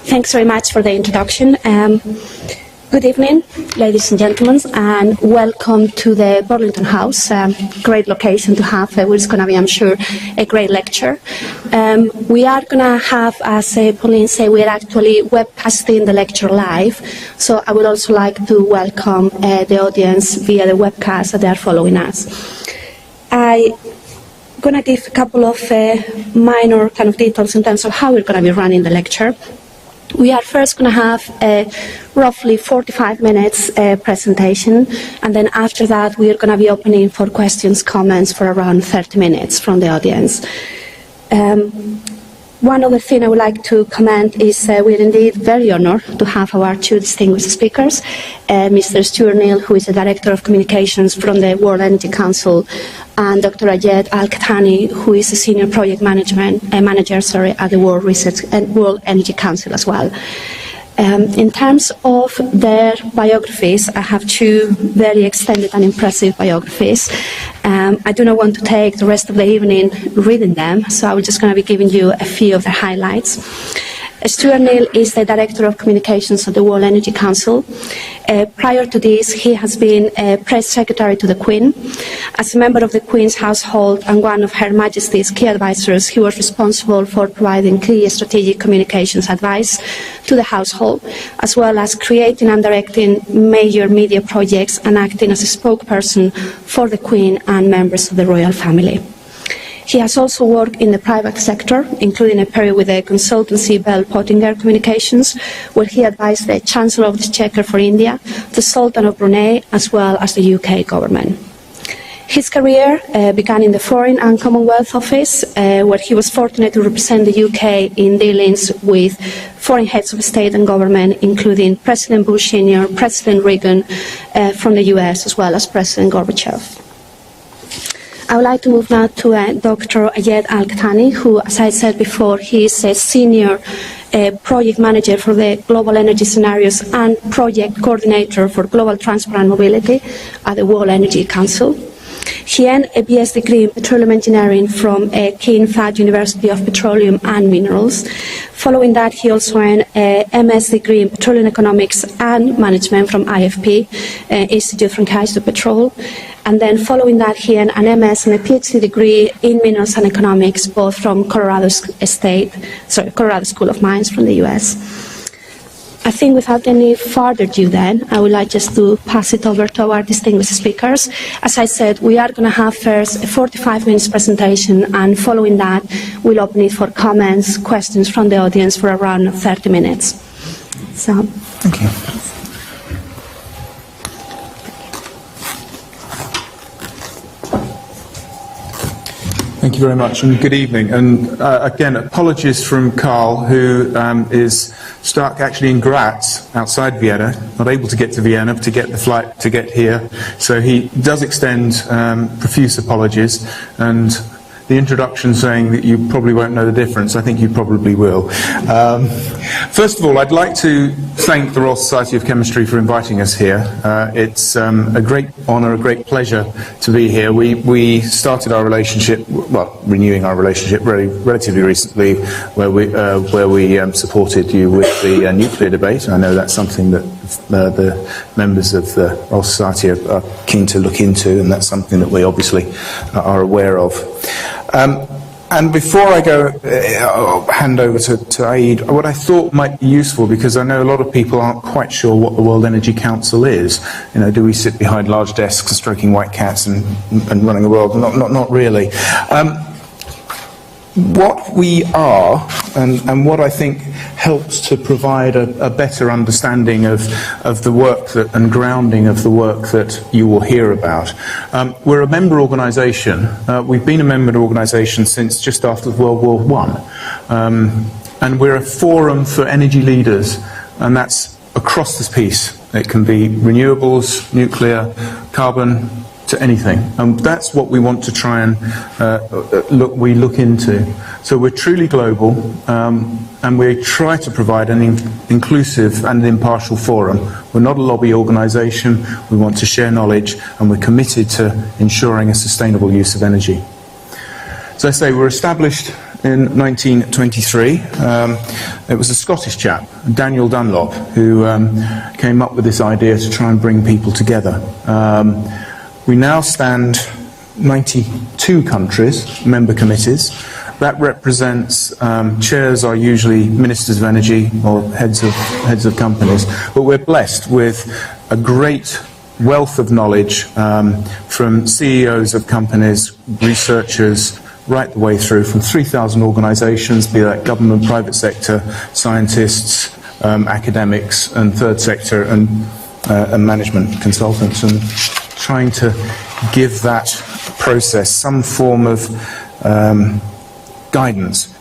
Thanks very much for the introduction. Good evening, ladies and gentlemen, and welcome to the Burlington House. Great location to have. It's going to be, I'm sure, a great lecture. We are going to have, as Pauline said, we are actually webcasting the lecture live. So I would also like to welcome the audience via the webcast that they are following us. I'm going to give a couple of minor kind of details in terms of how we're going to be running the lecture. We are first going to have a roughly 45 minutes presentation, and then after that we are going to be opening for questions, comments for around 30 minutes from the audience. One other thing I would like to comment is we're indeed very honored to have our two distinguished speakers, Mr. Stuart Neal, who is the Director of Communications from the World Energy Council, and Dr. Ayed Al-Qahtani, who is a Senior Project Manager at the World Energy Council as well. In terms of their biographies, I have two very extended and impressive biographies. I do not want to take the rest of the evening reading them, so I'm just going to be giving you a few of the highlights. Stuart Neal is the Director of Communications at the World Energy Council. Prior to this, he has been Press Secretary to the Queen. As a member of the Queen's household and one of Her Majesty's key advisors, he was responsible for providing key strategic communications advice to the household, as well as creating and directing major media projects and acting as a spokesperson for the Queen and members of the royal family. He has also worked in the private sector, including a period with the consultancy Bell Pottinger Communications, where he advised the Chancellor of the Exchequer for India, the Sultan of Brunei, as well as the UK government. His career began in the Foreign and Commonwealth Office, where he was fortunate to represent the UK in dealings with foreign heads of state and government, including President Bush Sr., President Reagan from the US, as well as President Gorbachev. I would like to move now to Dr. Ayed Al-Qahtani, who, as I said before, he is a Senior Project Manager for the Global Energy Scenarios and Project Coordinator for Global Transport and Mobility at the World Energy Council. He earned a BS degree in Petroleum Engineering from King Fahd University of Petroleum and Minerals. Following that, he also earned a MS degree in Petroleum Economics and Management from IFP, Institute from Kaiser Petrol. And then following that, he earned an MS and a PhD degree in Minerals and Economics, both from Colorado School of Mines from the US. I think without any further ado then, I would like just to pass it over to our distinguished speakers. As I said, we are going to have first a 45 minutes presentation, and following that, we'll open it for comments, questions from the audience for around 30 minutes. So. Thank you. Thank you very much, and good evening. And again, apologies from Carl, who is stuck actually in Graz, outside Vienna, not able to get to Vienna to get the flight to get here. So he does extend profuse apologies, and the introduction saying that you probably won't know the difference, I think you probably will. First of all, I'd like to thank the Royal Society of Chemistry for inviting us here. It's a great honour, a great pleasure to be here. We started our relationship, well, renewing our relationship relatively recently, where we supported you with the nuclear debate. I know that's something that the members of the Royal Society are keen to look into, and that's something that we obviously are aware of. And before I go hand over to Ayed, what I thought might be useful, because I know a lot of people aren't quite sure what the World Energy Council is. You know, do we sit behind large desks stroking white cats and running the world? Not really. What we are, and what I think helps to provide a better understanding of the work that, and grounding of the work that you will hear about. We're a member organisation. We've been a member organisation since just after World War I. And we're a forum for energy leaders, and that's across this piece. It can be renewables, nuclear, carbon, to anything, and that's what we want to try and look into. So we're truly global, and we try to provide an inclusive and impartial forum. We're not a lobby organisation. We want to share knowledge, and we're committed to ensuring a sustainable use of energy. As I say, we're established in 1923. It was a Scottish chap, Daniel Dunlop, who came up with this idea to try and bring people together. We now stand 92 countries, member committees. That represents, chairs are usually ministers of energy or heads of companies, but we're blessed with a great wealth of knowledge from CEOs of companies, researchers, right the way through, from 3,000 organisations, be that government, private sector, scientists, academics, and third sector, and management consultants, and trying to give that process some form of guidance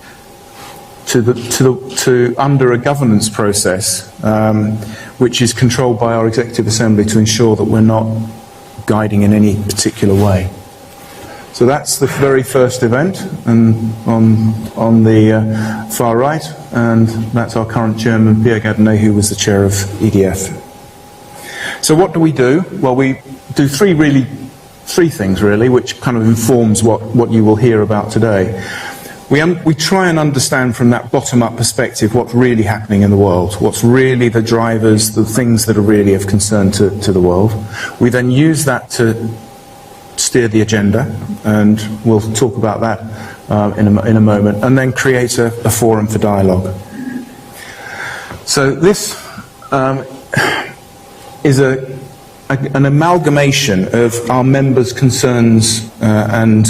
to under a governance process which is controlled by our Executive Assembly to ensure that we're not guiding in any particular way. So that's the very first event, and on the far right, and that's our current chairman, Pierre Gardiner, who was the chair of EDF. So what do? Well, we do three things really, which kind of informs what you will hear about today. We try and understand from that bottom-up perspective what's really happening in the world, what's really the drivers, the things that are really of concern to the world. We then use that to steer the agenda, and we'll talk about that in a moment, and then create a forum for dialogue. So this is an amalgamation of our members' concerns and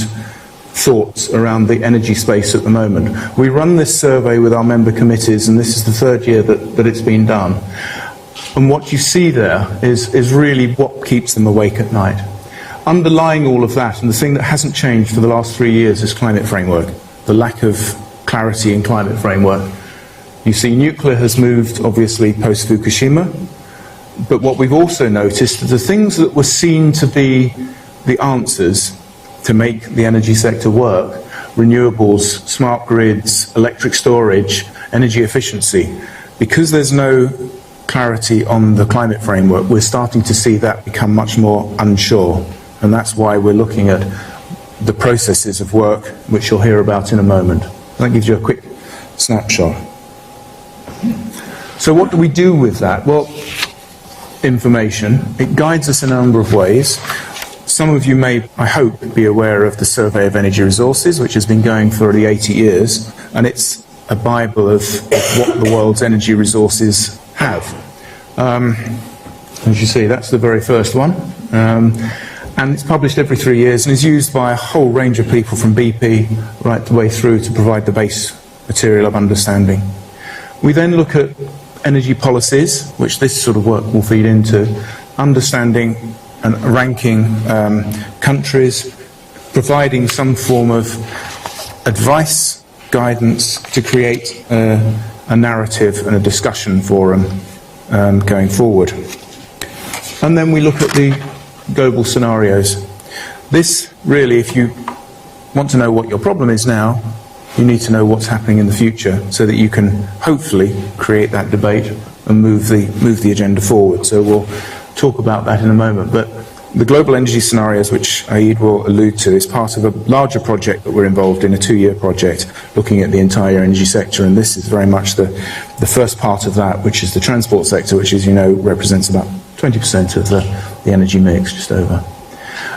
thoughts around the energy space at the moment. We run this survey with our member committees, and this is the third year that it's been done. And what you see there is really what keeps them awake at night. Underlying all of that, and the thing that hasn't changed for the last 3 years, is climate framework, the lack of clarity in climate framework. You see nuclear has moved, obviously, post-Fukushima, but what we've also noticed is the things that were seen to be the answers to make the energy sector work, renewables, smart grids, electric storage, energy efficiency, because there's no clarity on the climate framework, we're starting to see that become much more unsure. And that's why we're looking at the processes of work, which you'll hear about in a moment. That gives you a quick snapshot. So what do we do with that? Well, information. It guides us in a number of ways. Some of you may, I hope, be aware of the Survey of Energy Resources, which has been going for already 80 years, and it's a Bible of what the world's energy resources have. As you see, that's the very first one. And it's published every 3 years and is used by a whole range of people from BP right the way through to provide the base material of understanding. We then look at energy policies, which this sort of work will feed into, understanding and ranking countries, providing some form of advice, guidance to create a narrative and a discussion forum going forward. And then we look at the global scenarios. This really, if you want to know what your problem is now, you need to know what's happening in the future so that you can hopefully create that debate and move the agenda forward. So we'll talk about that in a moment. But the global energy scenarios, which Ayed will allude to, is part of a larger project that we're involved in, a 2-year project looking at the entire energy sector, and this is very much the first part of that, which is the transport sector, which, as you know, represents about 20% of the energy mix, just over.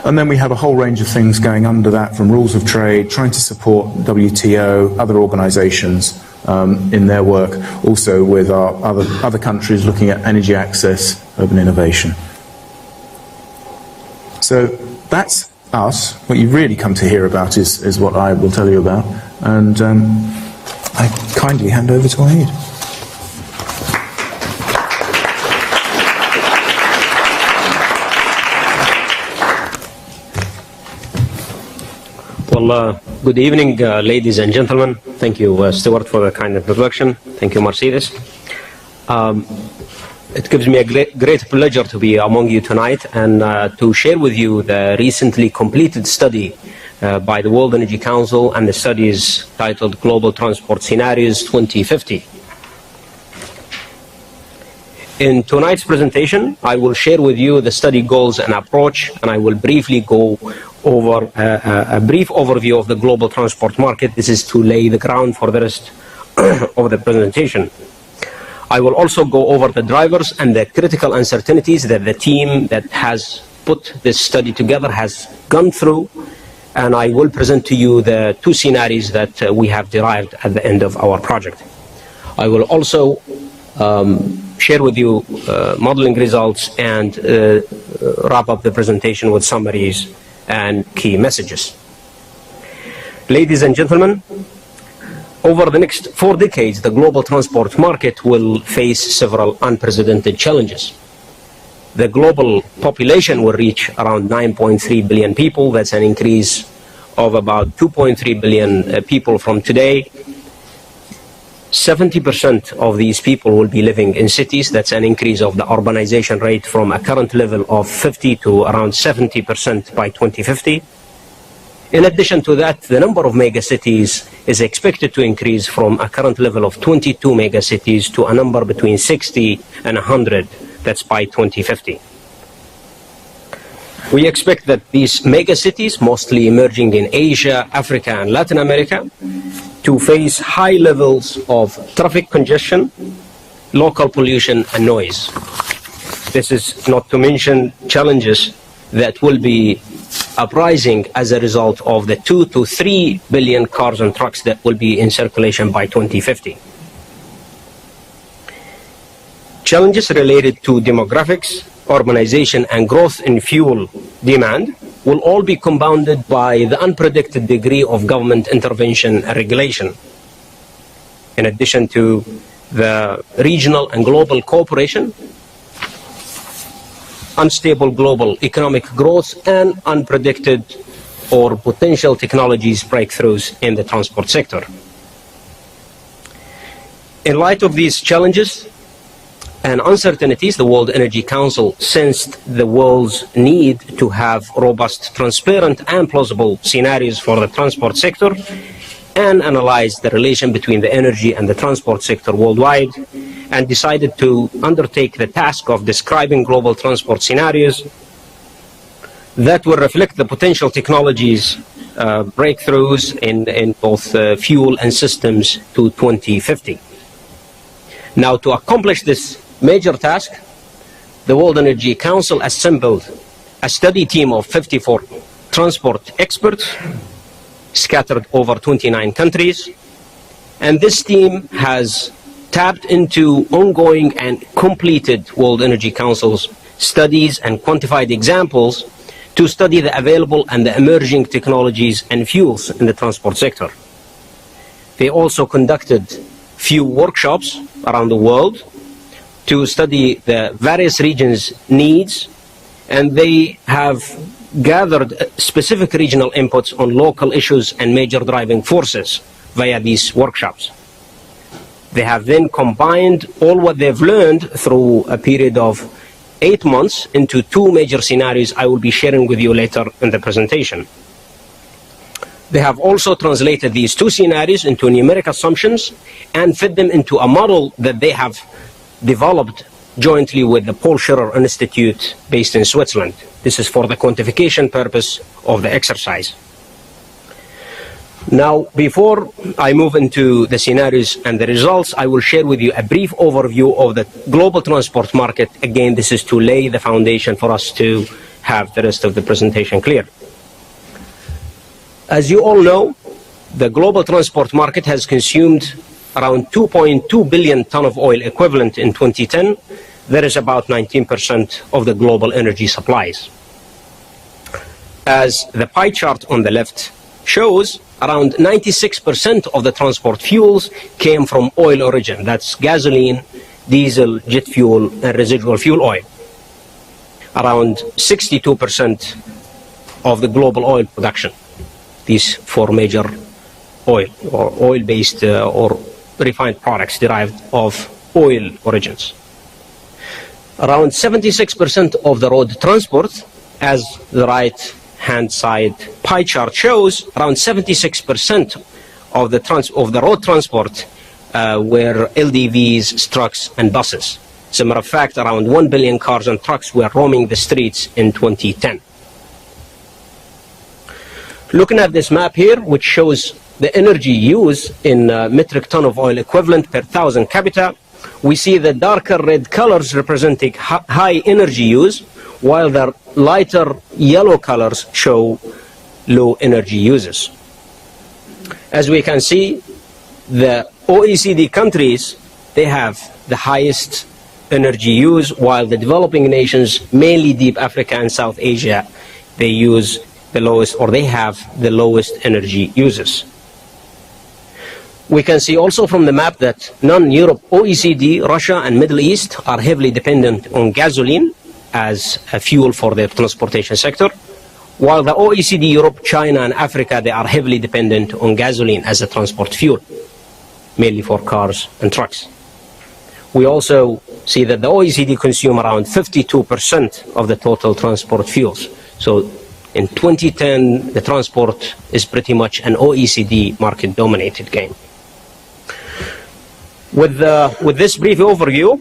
And then we have a whole range of things going under that, from rules of trade, trying to support WTO, other organisations in their work, also with our other countries looking at energy access, urban innovation. So that's us. What you really come to hear about is what I will tell you about. And I kindly hand over to Ayed. Well, good evening, ladies and gentlemen. Thank you, Stuart, for the kind introduction. Thank you, Mercedes. It gives me a great pleasure to be among you tonight and to share with you the recently completed study by the World Energy Council, and the study is titled Global Transport Scenarios 2050. In tonight's presentation, I will share with you the study goals and approach, and I will briefly go over a brief overview of the global transport market. This is to lay the ground for the rest of the presentation. I will also go over the drivers and the critical uncertainties that the team that has put this study together has gone through, and I will present to you the two scenarios that we have derived at the end of our project. I will also share with you modeling results and wrap up the presentation with summaries and key messages. Ladies and gentlemen, over the next 4 decades, the global transport market will face several unprecedented challenges. The global population will reach around 9.3 billion people. That's an increase of about 2.3 billion people from today. 70% of these people will be living in cities. That's an increase of the urbanization rate from a current level of 50 to around 70% by 2050. In addition to that, the number of megacities is expected to increase from a current level of 22 megacities to a number between 60 and 100. That's by 2050. We expect that these megacities, mostly emerging in Asia, Africa, and Latin America, to face high levels of traffic congestion, local pollution, and noise. This is not to mention challenges that will be uprising as a result of the 2 to 3 billion cars and trucks that will be in circulation by 2050. Challenges related to demographics, urbanization, and growth in fuel demand will all be compounded by the unpredicted degree of government intervention and regulation. In addition to the regional and global cooperation, unstable global economic growth, and unpredicted or potential technologies breakthroughs in the transport sector. In light of these challenges and uncertainties, the World Energy Council sensed the world's need to have robust, transparent, and plausible scenarios for the transport sector, and analyzed the relation between the energy and the transport sector worldwide, and decided to undertake the task of describing global transport scenarios that will reflect the potential technologies breakthroughs in both fuel and systems to 2050. Now, to accomplish this major task, the World Energy Council assembled a study team of 54 transport experts scattered over 29 countries, and this team has tapped into ongoing and completed World Energy Council's studies and quantified examples to study the available and the emerging technologies and fuels in the transport sector. They also conducted few workshops around the world to study the various regions' needs, and they have gathered specific regional inputs on local issues and major driving forces via these workshops. They have then combined all what they've learned through a period of 8 months into 2 major scenarios I will be sharing with you later in the presentation. They have also translated these 2 scenarios into numeric assumptions and fit them into a model that they have developed jointly with the Paul Scherrer Institute based in Switzerland. This is for the quantification purpose of the exercise. Now, before I move into the scenarios and the results, I will share with you a brief overview of the global transport market. Again, this is to lay the foundation for us to have the rest of the presentation clear. As you all know, the global transport market has consumed around 2.2 billion ton of oil equivalent in 2010. That is about 19% of the global energy supplies. As the pie chart on the left shows, around 96% of the transport fuels came from oil origin. That's gasoline, diesel, jet fuel, and residual fuel oil. Around 62% of the global oil production. These 4 major oil or oil-based or refined products derived of oil origins. Around 76% of the road transport, as the right-hand side pie chart shows, around 76% of the road transport were LDVs, trucks, and buses. As a matter of fact, around 1 billion cars and trucks were roaming the streets in 2010. Looking at this map here, which shows the energy use in metric ton of oil equivalent per 1,000 capita, we see the darker red colors representing high energy use, while the lighter yellow colors show low energy uses. As we can see, the OECD countries, they have the highest energy use, while the developing nations, mainly Deep Africa and South Asia, they use the lowest, or they have the lowest energy uses. We can see also from the map that non-Europe OECD, Russia and Middle East are heavily dependent on gasoline as a fuel for their transportation sector, while the OECD, Europe, China and Africa, they are heavily dependent on gasoline as a transport fuel, mainly for cars and trucks. We also see that the OECD consume around 52% of the total transport fuels. So in 2010, the transport is pretty much an OECD market-dominated game. With this brief overview,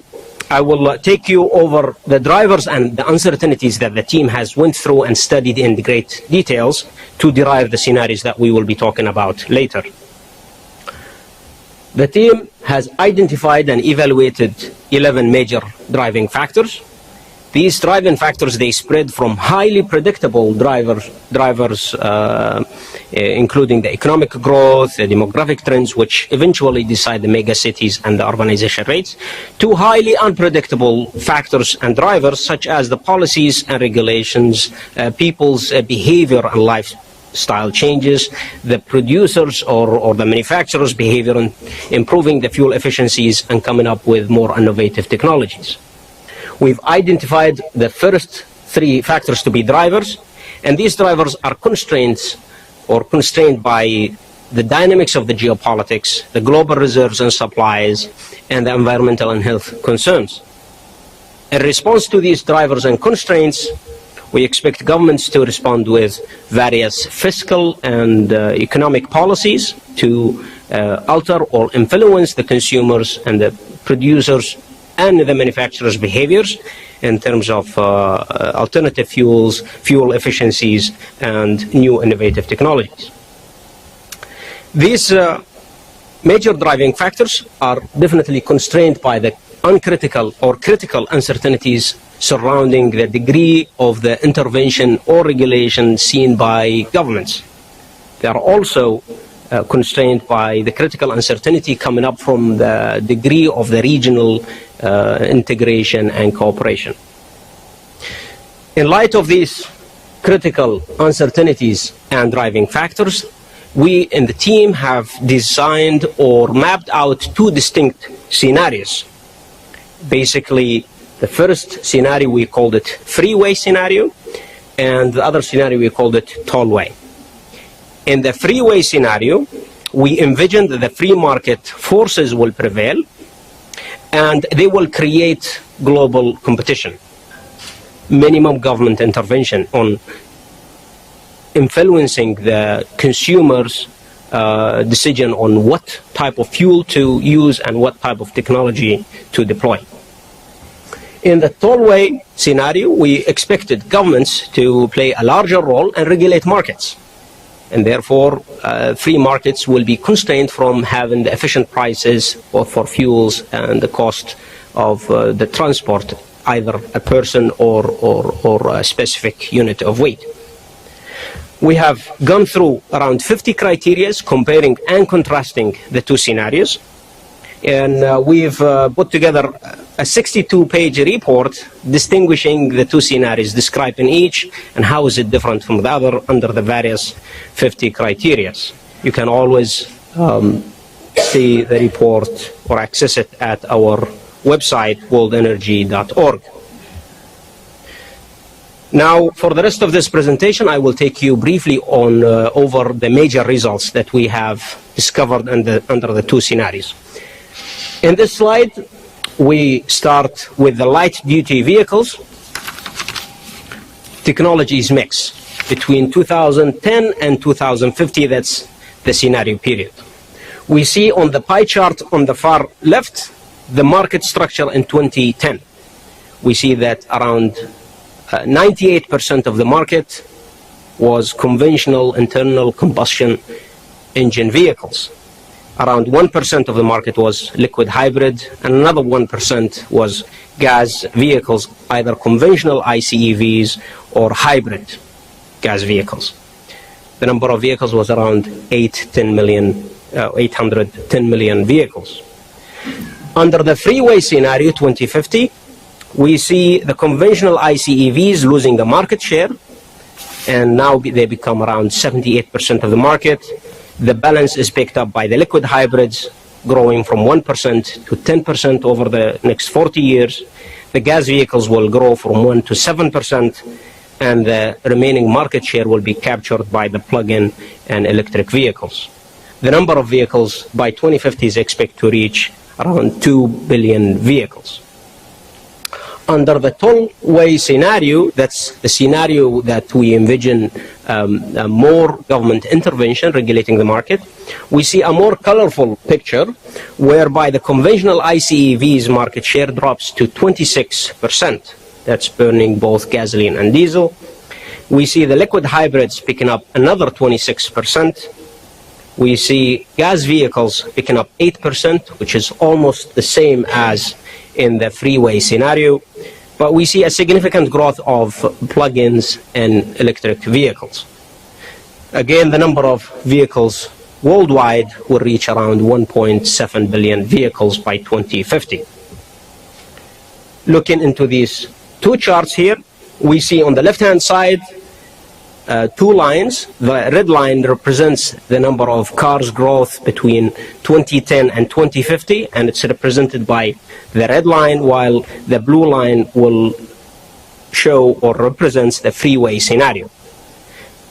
I will take you over the drivers and the uncertainties that the team has went through and studied in great details to derive the scenarios that we will be talking about later. The team has identified and evaluated 11 major driving factors. These driving factors, they spread from highly predictable drivers, including the economic growth, the demographic trends, which eventually decide the mega cities and the urbanization rates, to highly unpredictable factors and drivers, such as the policies and regulations, people's behavior and lifestyle changes, the producers or the manufacturers' behavior in improving the fuel efficiencies and coming up with more innovative technologies. We've identified the first three factors to be drivers, and these drivers are constrained by the dynamics of the geopolitics, the global reserves and supplies, and the environmental and health concerns. In response to these drivers and constraints, we expect governments to respond with various fiscal and economic policies to alter or influence the consumers and the producers and the manufacturers' behaviors in terms of alternative fuels, fuel efficiencies, and new innovative technologies. These major driving factors are definitely constrained by the uncritical or critical uncertainties surrounding the degree of the intervention or regulation seen by governments. They are also constrained by the critical uncertainty coming up from the degree of the regional integration and cooperation. In light of these critical uncertainties and driving factors, we in the team have designed or mapped out two distinct scenarios. Basically, the first scenario we called it freeway scenario, and the other scenario we called it tollway. In the freeway scenario, we envisioned that the free market forces will prevail and they will create global competition. Minimum government intervention on influencing the consumer's decision on what type of fuel to use and what type of technology to deploy. In the tollway scenario, we expected governments to play a larger role and regulate markets. And therefore, free markets will be constrained from having the efficient prices both for fuels and the cost of the transport, either a person or a specific unit of weight. We have gone through around 50 criteria comparing and contrasting the two scenarios. And we've put together a 62-page report distinguishing the two scenarios, describing each and how is it different from the other under the various 50 criteria. You can always see the report or access it at our website, worldenergy.org. Now, for the rest of this presentation, I will take you briefly on over the major results that we have discovered under the two scenarios. In this slide, we start with the light-duty vehicles. Technologies mix between 2010 and 2050, that's the scenario period. We see on the pie chart on the far left the market structure in 2010, we see that around 98% of the market was conventional internal combustion engine vehicles. Around 1% of the market was liquid hybrid, and another 1% was gas vehicles, either conventional ICEVs or hybrid gas vehicles. The number of vehicles was around 810 million vehicles. Under the freeway scenario 2050, we see the conventional ICEVs losing the market share, and now they become around 78% of the market. The balance is picked up by the liquid hybrids, growing from 1% to 10% over the next 40 years. The gas vehicles will grow from 1 to 7%, and the remaining market share will be captured by the plug-in and electric vehicles. The number of vehicles by 2050 is expected to reach around 2 billion vehicles. Under the tollway scenario, that's the scenario that we envision more government intervention regulating the market, we see a more colorful picture whereby the conventional ICEVs market share drops to 26%. That's burning both gasoline and diesel. We see the liquid hybrids picking up another 26%. We see gas vehicles picking up 8%, which is almost the same as in the freeway scenario, but we see a significant growth of plug-ins and electric vehicles. Again, the number of vehicles worldwide will reach around 1.7 billion vehicles by 2050. Looking into these two charts here, we see on the left-hand side two lines. The red line represents the number of cars growth between 2010 and 2050, and it's represented by the red line, while the blue line will show or represents the freeway scenario.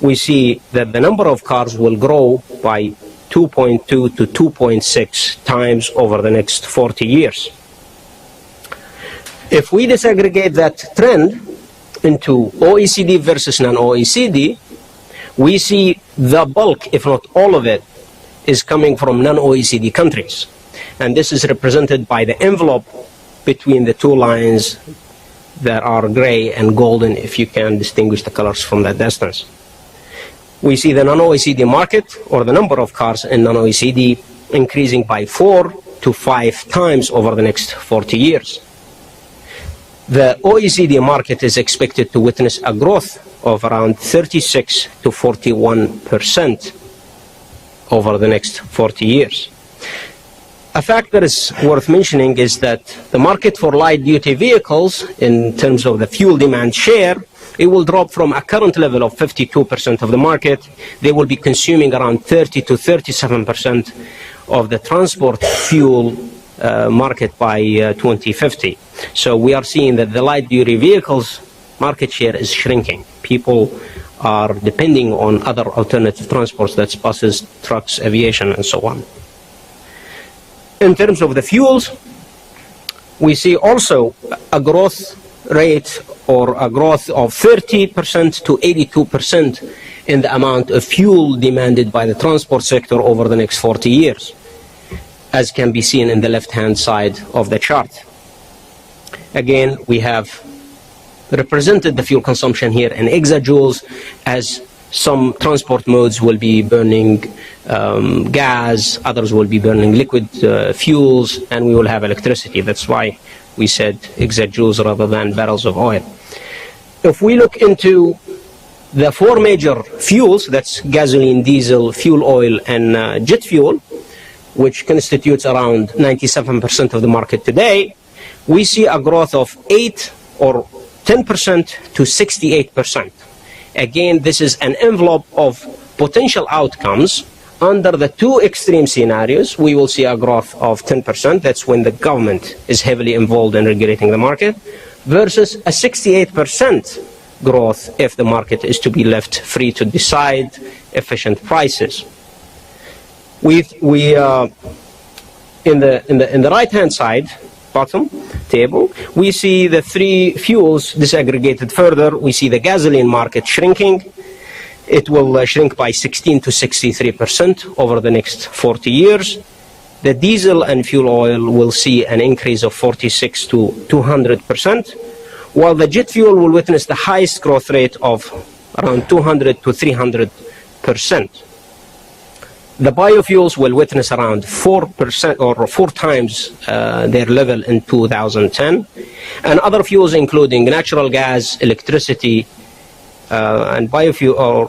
We see that the number of cars will grow by 2.2 to 2.6 times over the next 40 years. If we disaggregate that trend into OECD versus non-OECD, we see the bulk, if not all of it, is coming from non-OECD countries. And this is represented by the envelope between the two lines that are gray and golden, if you can distinguish the colors from that distance. We see the non-OECD market, or the number of cars in non-OECD, increasing by 4 to 5 times over the next 40 years. The OECD market is expected to witness a growth of around 36 to 41% over the next 40 years. A fact that is worth mentioning is that the market for light-duty vehicles, in terms of the fuel demand share, it will drop from a current level of 52% of the market. They will be consuming around 30 to 37% of the transport fuel market by 2050. So we are seeing that the light-duty vehicles market share is shrinking. People are depending on other alternative transports, that's buses, trucks, aviation, and so on. In terms of the fuels, we see also a growth rate or a growth of 30% to 82% in the amount of fuel demanded by the transport sector over the next 40 years, as can be seen in the left-hand side of the chart. Again, we have represented the fuel consumption here in exajoules, as some transport modes will be burning gas, others will be burning liquid fuels, and we will have electricity. That's why we said exajoules rather than barrels of oil. If we look into the four major fuels, that's gasoline, diesel, fuel oil, and jet fuel, which constitutes around 97% of the market today, we see a growth of 8 or 10% to 68%. Again, this is an envelope of potential outcomes. Under the two extreme scenarios, we will see a growth of 10%. That's when the government is heavily involved in regulating the market, versus a 68% growth if the market is to be left free to decide efficient prices. In the right-hand side, bottom table, we see the three fuels disaggregated further. We see the gasoline market shrinking. It will shrink by 16 to 63% over the next 40 years. The diesel and fuel oil will see an increase of 46 to 200%, while the jet fuel will witness the highest growth rate of around 200 to 300%. The biofuels will witness around 4% or 4 times their level in 2010, and other fuels including natural gas, electricity, and biofuel, or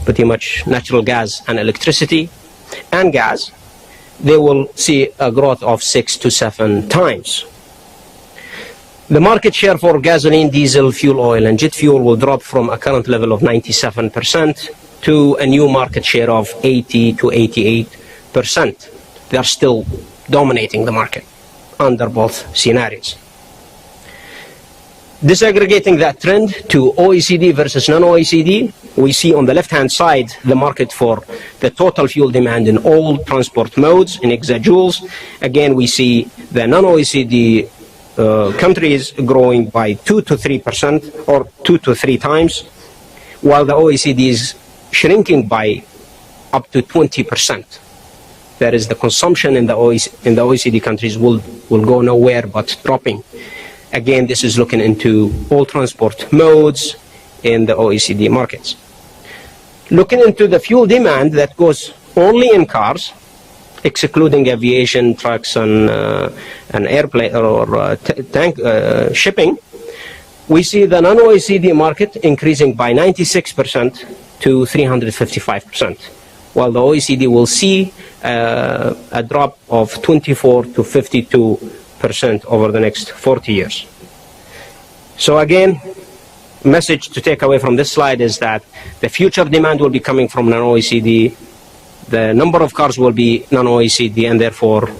pretty much natural gas and electricity and gas, they will see a growth of 6 to 7 times. The market share for gasoline, diesel, fuel oil, and jet fuel will drop from a current level of 97% to a new market share of 80 to 88%. They are still dominating the market under both scenarios. Disaggregating that trend to OECD versus non-OECD, we see on the left-hand side the market for the total fuel demand in all transport modes in exajoules. Again, we see the non-OECD countries growing by 2 to 3% or 2 to 3 times, while the OECD is shrinking by up to 20%. That is, the consumption in the OECD countries will go nowhere but dropping. Again, this is looking into all transport modes in the OECD markets. Looking into the fuel demand that goes only in cars, excluding aviation, trucks, and airplane or shipping, we see the non-OECD market increasing by 96% to 355%, while the OECD will see a drop of 24 to 52% over the next 40 years. So again, message to take away from this slide is that the future demand will be coming from non-OECD, the number of cars will be non-OECD, and therefore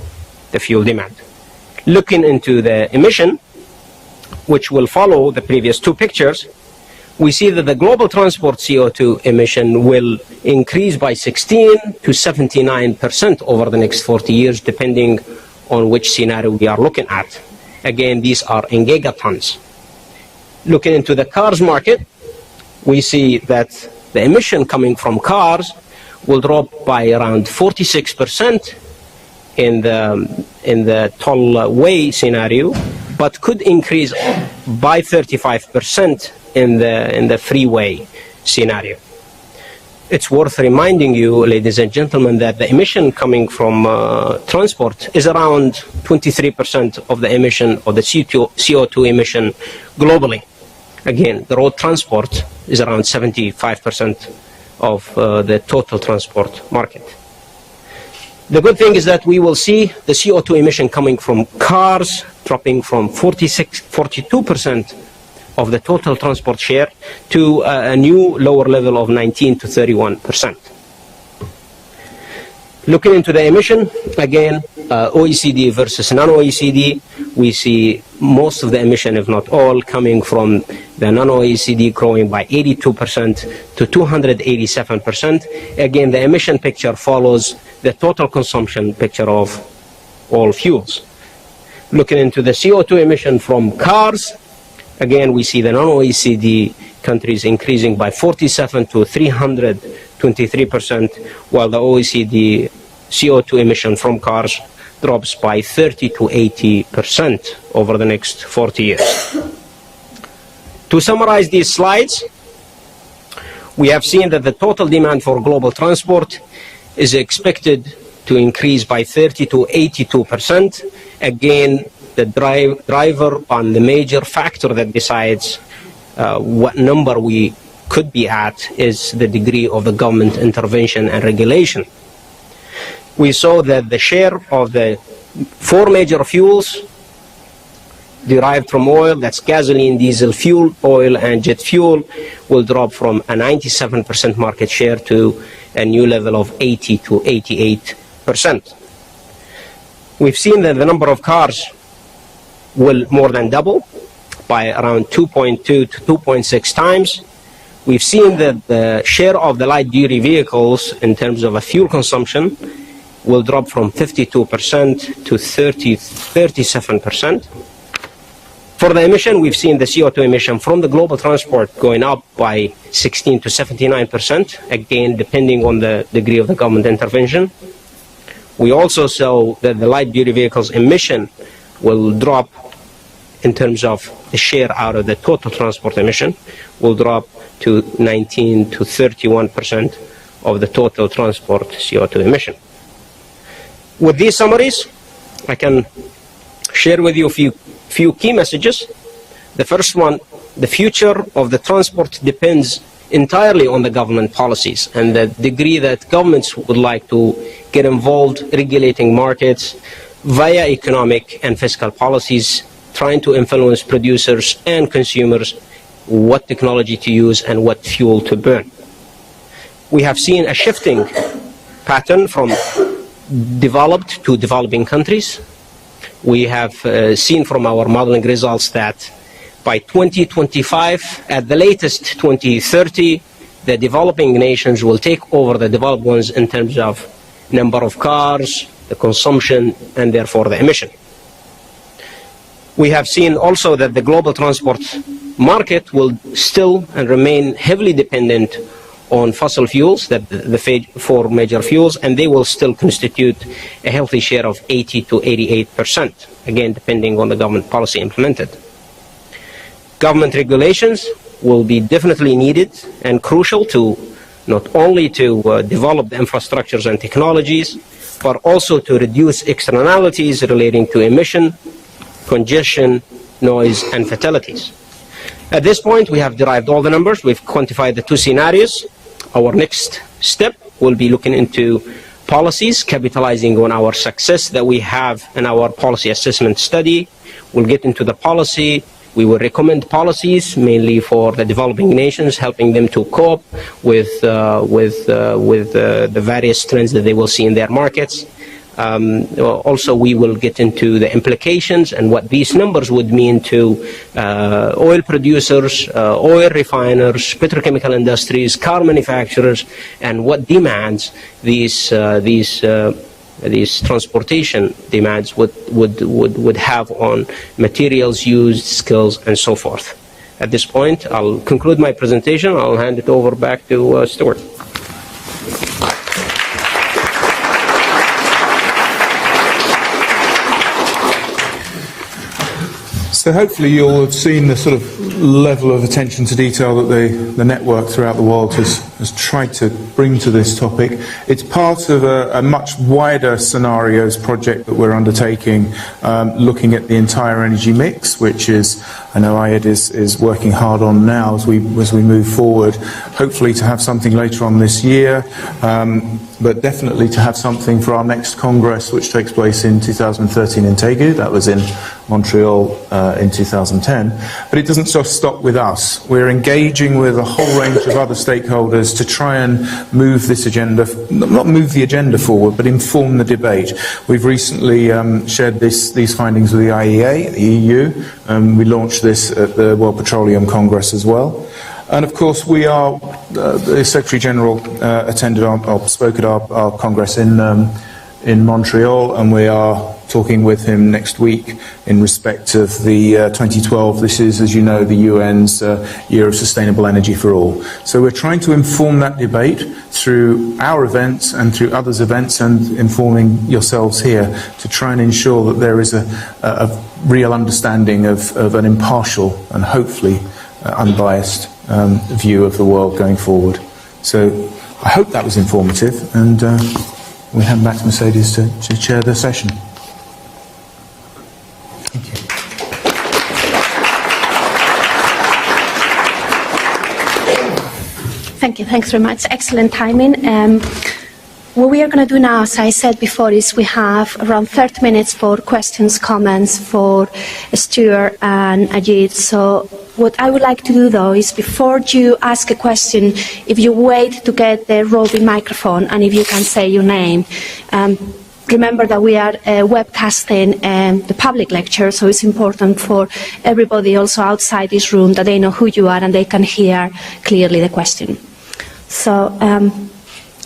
the fuel demand. Looking into the emission, which will follow the previous two pictures, we see that the global transport CO2 emission will increase by 16 to 79% over the next 40 years, depending on which scenario we are looking at. Again, these are in gigatons. Looking into the cars market, we see that the emission coming from cars will drop by around 46% in the toll-way scenario, but could increase by 35% in the freeway scenario. It's worth reminding you, ladies and gentlemen, that the emission coming from transport is around 23% of the emission, or the CO2 emission globally. Again, the road transport is around 75% of the total transport market. The good thing is that we will see the CO2 emission coming from cars dropping from 42% of the total transport share to a new lower level of 19 to 31%. Looking into the emission, again, OECD versus non-OECD, we see most of the emission, if not all, coming from the non-OECD, growing by 82% to 287%. Again, the emission picture follows the total consumption picture of all fuels. Looking into the CO2 emission from cars, again, we see the non-OECD countries increasing by 47 to 323%, while the OECD CO2 emission from cars drops by 30 to 80% over the next 40 years. To summarize these slides, we have seen that the total demand for global transport is expected to increase by 30 to 82%. Again, the driver on the major factor that decides what number we could be at is the degree of the government intervention and regulation. We saw that the share of the four major fuels derived from oil, that's gasoline, diesel, fuel oil, and jet fuel, will drop from a 97% market share to a new level of 80 to 88%. We've seen that the number of cars will more than double by around 2.2 to 2.6 times. We've seen that the share of the light-duty vehicles in terms of a fuel consumption will drop from 52% to 37%. For the emission, we've seen the CO2 emission from the global transport going up by 16 to 79%, again, depending on the degree of the government intervention. We also saw that the light-duty vehicles emission will drop in terms of the share out of the total transport emission, will drop to 19 to 31% of the total transport CO2 emission. With these summaries, I can share with you a few key messages. The first one, the future of the transport depends entirely on the government policies and the degree that governments would like to get involved regulating markets via economic and fiscal policies, trying to influence producers and consumers what technology to use and what fuel to burn. We have seen a shifting pattern from developed to developing countries. We have seen from our modeling results that by 2025, at the latest 2030, the developing nations will take over the developed ones in terms of number of cars, the consumption, and therefore the emission. We have seen also that the global transport market will still and remain heavily dependent on fossil fuels, the four major fuels, and they will still constitute a healthy share of 80 to 88%, again, depending on the government policy implemented. Government regulations will be definitely needed and crucial to not only to develop the infrastructures and technologies, but also to reduce externalities relating to emission, congestion, noise, and fatalities. At this point, we have derived all the numbers. We've quantified the two scenarios. Our next step will be looking into policies, capitalizing on our success that we have in our policy assessment study. We'll get into the policy. We will recommend policies mainly for the developing nations, helping them to cope with the various trends that they will see in their markets. Also, we will get into the implications and what these numbers would mean to oil producers, oil refiners, petrochemical industries, car manufacturers, and what demands these transportation demands would have on materials used, skills, and so forth. At this point, I'll conclude my presentation. I'll hand it over back to Stuart. So hopefully you'll have seen the sort of level of attention to detail that the network throughout the world has tried to bring to this topic. It's part of a much wider scenarios project that we're undertaking, looking at the entire energy mix, which is, I know Ayed is working hard on now as we move forward, hopefully to have something later on this year, but definitely to have something for our next Congress, which takes place in 2013 in Daegu. That was in Montreal in 2010. But it doesn't just stop with us. We're engaging with a whole range of other stakeholders to try and move this agenda, not move the agenda forward, but inform the debate. We've recently shared these findings with the IEA, the EU. We launched this at the World Petroleum Congress as well. And of course, we are, the Secretary General spoke at our Congress in Montreal, and we are talking with him next week in respect of the 2012, this is, as you know, the UN's Year of Sustainable Energy for All. So we're trying to inform that debate through our events and through others' events and informing yourselves here to try and ensure that there is a real understanding of an impartial and hopefully unbiased view of the world going forward. So I hope that was informative, and we hand back to Mercedes to chair the session. Thank you. Thank you. Thanks very much. Excellent timing. What we are going to do now, as I said before, is we have around 30 minutes for questions, comments for Stuart and Ayed. So what I would like to do, though, is before you ask a question, if you wait to get the roving microphone and if you can say your name. Remember that we are webcasting the public lecture, so it's important for everybody also outside this room that they know who you are and they can hear clearly the question. So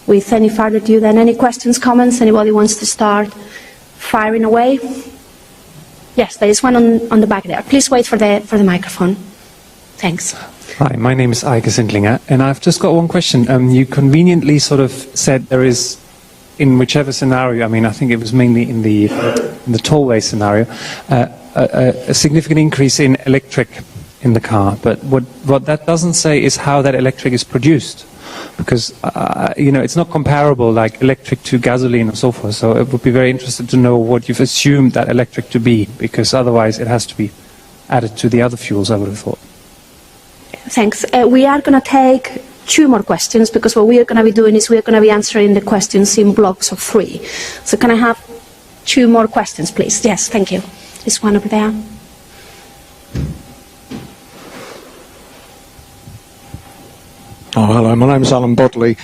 with any further ado, then, any questions, comments? Anybody wants to start firing away? Yes, there is one on the back there. Please wait for the microphone. Thanks. Hi, my name is Eike Sindlinger, and I've just got one question. You conveniently sort of said there is in whichever scenario, I mean, I think it was mainly in the tollway scenario, a significant increase in electric in the car. But what that doesn't say is how that electric is produced. Because, you know, it's not comparable like electric to gasoline and so forth. So it would be very interesting to know what you've assumed that electric to be, because otherwise it has to be added to the other fuels, I would have thought. Thanks. We are going to take 2 more questions, because what we are going to be doing is we are going to be answering the questions in blocks of 3. So can I have 2 more questions, please? Yes, thank you. There's one over there. Oh, hello, my name is Alan Bodley.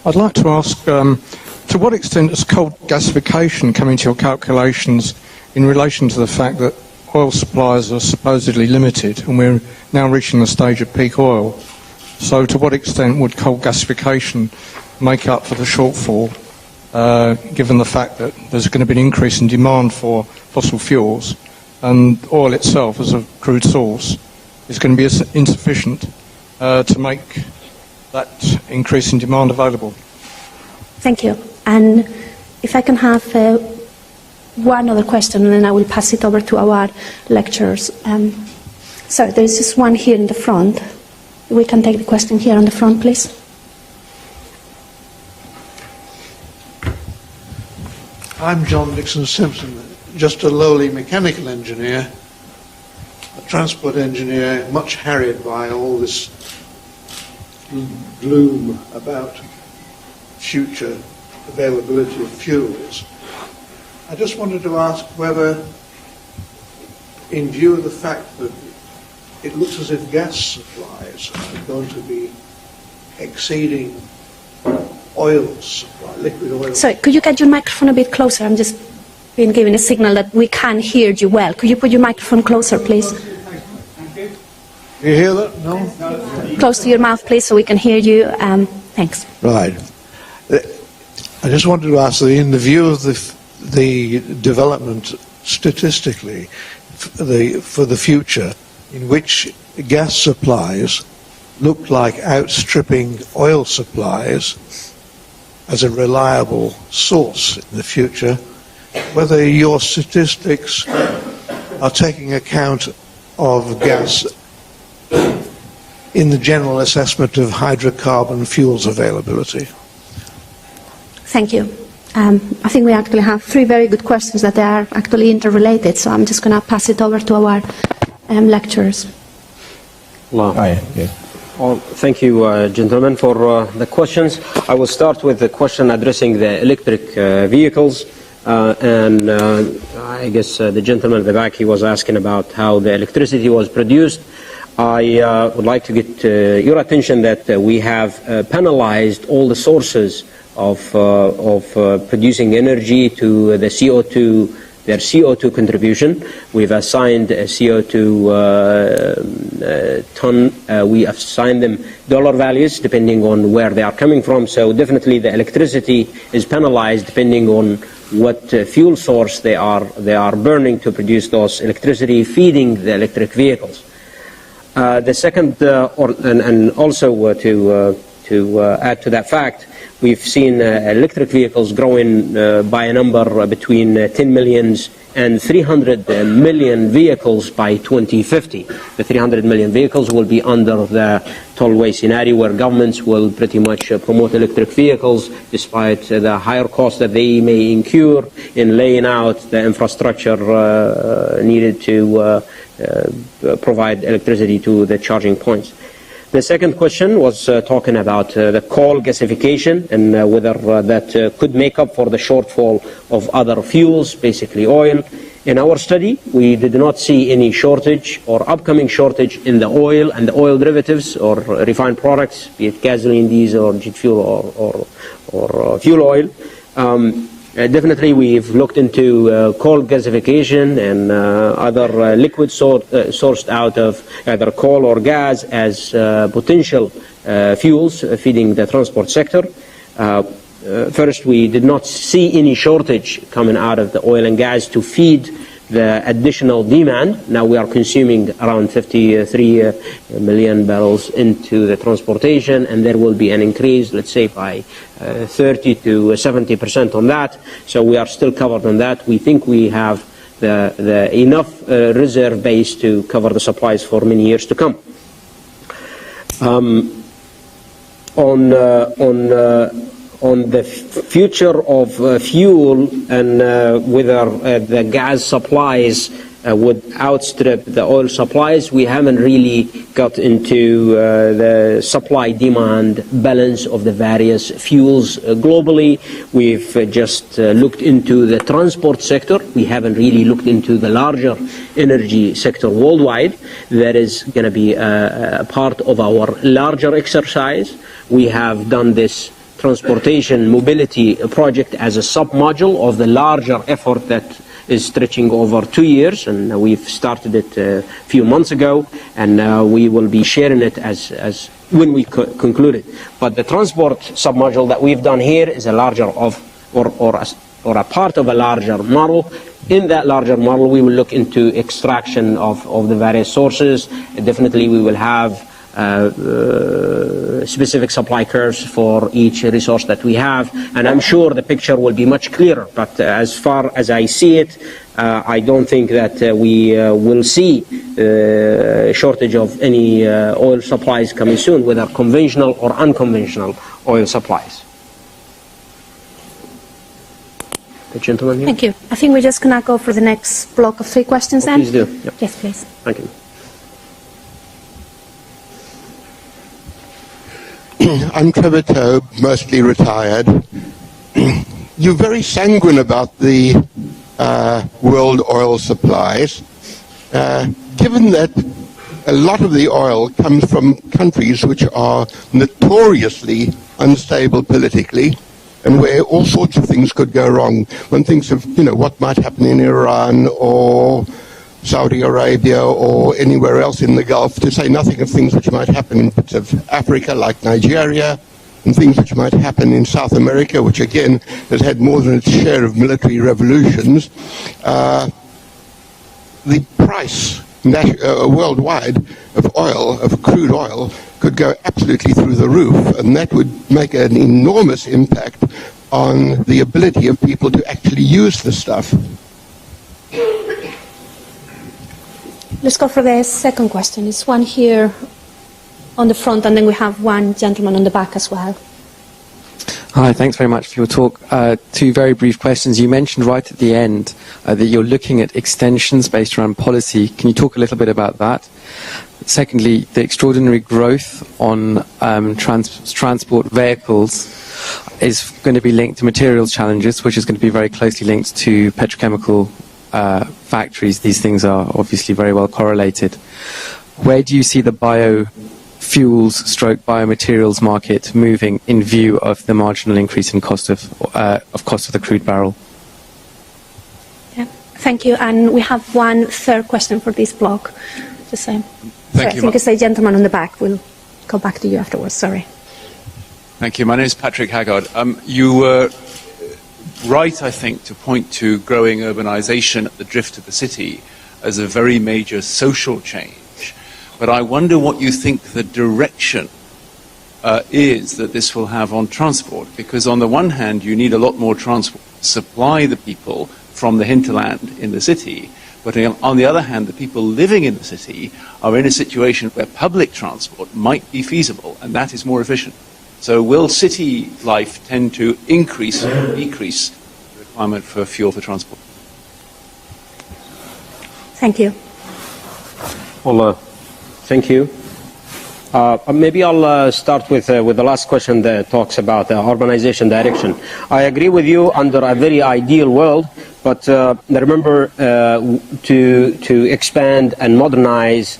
I'd like to ask, to what extent does coal gasification come into your calculations in relation to the fact that oil supplies are supposedly limited and we're now reaching the stage of peak oil? So to what extent would coal gasification make up for the shortfall, given the fact that there's going to be an increase in demand for fossil fuels and oil itself as a crude source is going to be insufficient to make that increase in demand available? Thank you. And if I can have one other question, and then I will pass it over to our lecturers. So there's just one here in the front. We can take the question here on the front, please. I'm John Dixon Simpson, just a lowly mechanical engineer, a transport engineer, much harried by all this gloom about future availability of fuels. I just wanted to ask whether, in view of the fact that it looks as if gas supplies are going to be exceeding oil supply, liquid oil. Sorry, could you get your microphone a bit closer? I'm just being given a signal that we can't hear you well. Could you put your microphone closer, please? You hear that? No? Close to your mouth, please, so we can hear you. Thanks. Right. I just wanted to ask, in the view of the development statistically for the future, in which gas supplies look like outstripping oil supplies as a reliable source in the future, whether your statistics are taking account of gas in the general assessment of hydrocarbon fuels availability. Thank you. I think we actually have 3 very good questions that are actually interrelated, so I'm just going to pass it over to our lecturers. Well, thank you, gentlemen, for the questions. I will start with the question addressing the electric vehicles. I guess the gentleman at the back, he was asking about how the electricity was produced. I would like to get your attention that we have penalized all the sources of producing energy to the CO2, their CO2 contribution. We've assigned a CO2 ton. We assigned them dollar values depending on where they are coming from. So definitely the electricity is penalized depending on what fuel source they are burning to produce those electricity feeding the electric vehicles. The second, and also to add to that fact, we've seen electric vehicles growing by a number between 10 million and 300 million vehicles by 2050. The 300 million vehicles will be under the tollway scenario where governments will pretty much promote electric vehicles despite the higher cost that they may incur in laying out the infrastructure needed to provide electricity to the charging points. The second question was talking about the coal gasification and whether that could make up for the shortfall of other fuels, basically oil. In our study, we did not see any shortage or upcoming shortage in the oil and the oil derivatives or refined products, be it gasoline, diesel, or jet fuel or fuel oil. Definitely, we've looked into coal gasification and other liquids sourced out of either coal or gas as potential fuels feeding the transport sector. First, we did not see any shortage coming out of the oil and gas to feed the additional demand. Now we are consuming around 53 million barrels into the transportation, and there will be an increase, let's say, by 30 to 70% on that. So we are still covered on that. We think we have the enough reserve base to cover the supplies for many years to come. On the future of fuel and whether the gas supplies would outstrip the oil supplies, we haven't really got into the supply-demand balance of the various fuels globally. We've just looked into the transport sector. We haven't really looked into the larger energy sector worldwide. That is going to be a part of our larger exercise. We have done this transportation mobility project as a sub-module of the larger effort that is stretching over 2 years, and we've started it a few months ago, and we will be sharing it as when we conclude it. But the transport sub-module that we've done here is a larger or a part of a larger model. In that larger model, we will look into extraction of the various sources. Definitely we will have specific supply curves for each resource that we have, and I'm sure the picture will be much clearer. But as far as I see it, I don't think that we will see shortage of any oil supplies coming soon, whether conventional or unconventional oil supplies. The gentleman here. Thank you. I think we're just going to go for the next block of 3 questions then. Please do. Yep. Yes, please. Thank you. I'm Trevor Tobe, mostly retired. You're very sanguine about the world oil supplies. Given that a lot of the oil comes from countries which are notoriously unstable politically, and where all sorts of things could go wrong. One thinks of, what might happen in Iran or Saudi Arabia or anywhere else in the Gulf, to say nothing of things which might happen in parts of Africa like Nigeria, and things which might happen in South America, which again has had more than its share of military revolutions. The price worldwide of oil, of crude oil, could go absolutely through the roof, and that would make an enormous impact on the ability of people to actually use the stuff. Let's go for the second question. It's one here on the front, and then we have one gentleman on the back as well. Hi, thanks very much for your talk. 2 very brief questions. You mentioned right at the end that you're looking at extensions based around policy. Can you talk a little bit about that? Secondly, the extraordinary growth on transport vehicles is going to be linked to materials challenges, which is going to be very closely linked to petrochemical factories. These things are obviously very well correlated. Where do you see the biofuels/biomaterials market moving in view of the marginal increase in cost of the crude barrel? Yeah, thank you. And we have one third question for this block. The same. Thank you. I think it's the gentleman on the back. We'll go back to you afterwards. Sorry. Thank you. My name is Patrick Haggard. You were right, I think, to point to growing urbanization at the drift of the city as a very major social change. But I wonder what you think the direction is that this will have on transport. Because on the one hand, you need a lot more transport to supply the people from the hinterland in the city. But on the other hand, the people living in the city are in a situation where public transport might be feasible, and that is more efficient. So will city life tend to increase or decrease the requirement for fuel for transport? Thank you. Well, thank you. Maybe I'll start with the last question that talks about the urbanization direction. I agree with you under a very ideal world, but remember to expand and modernize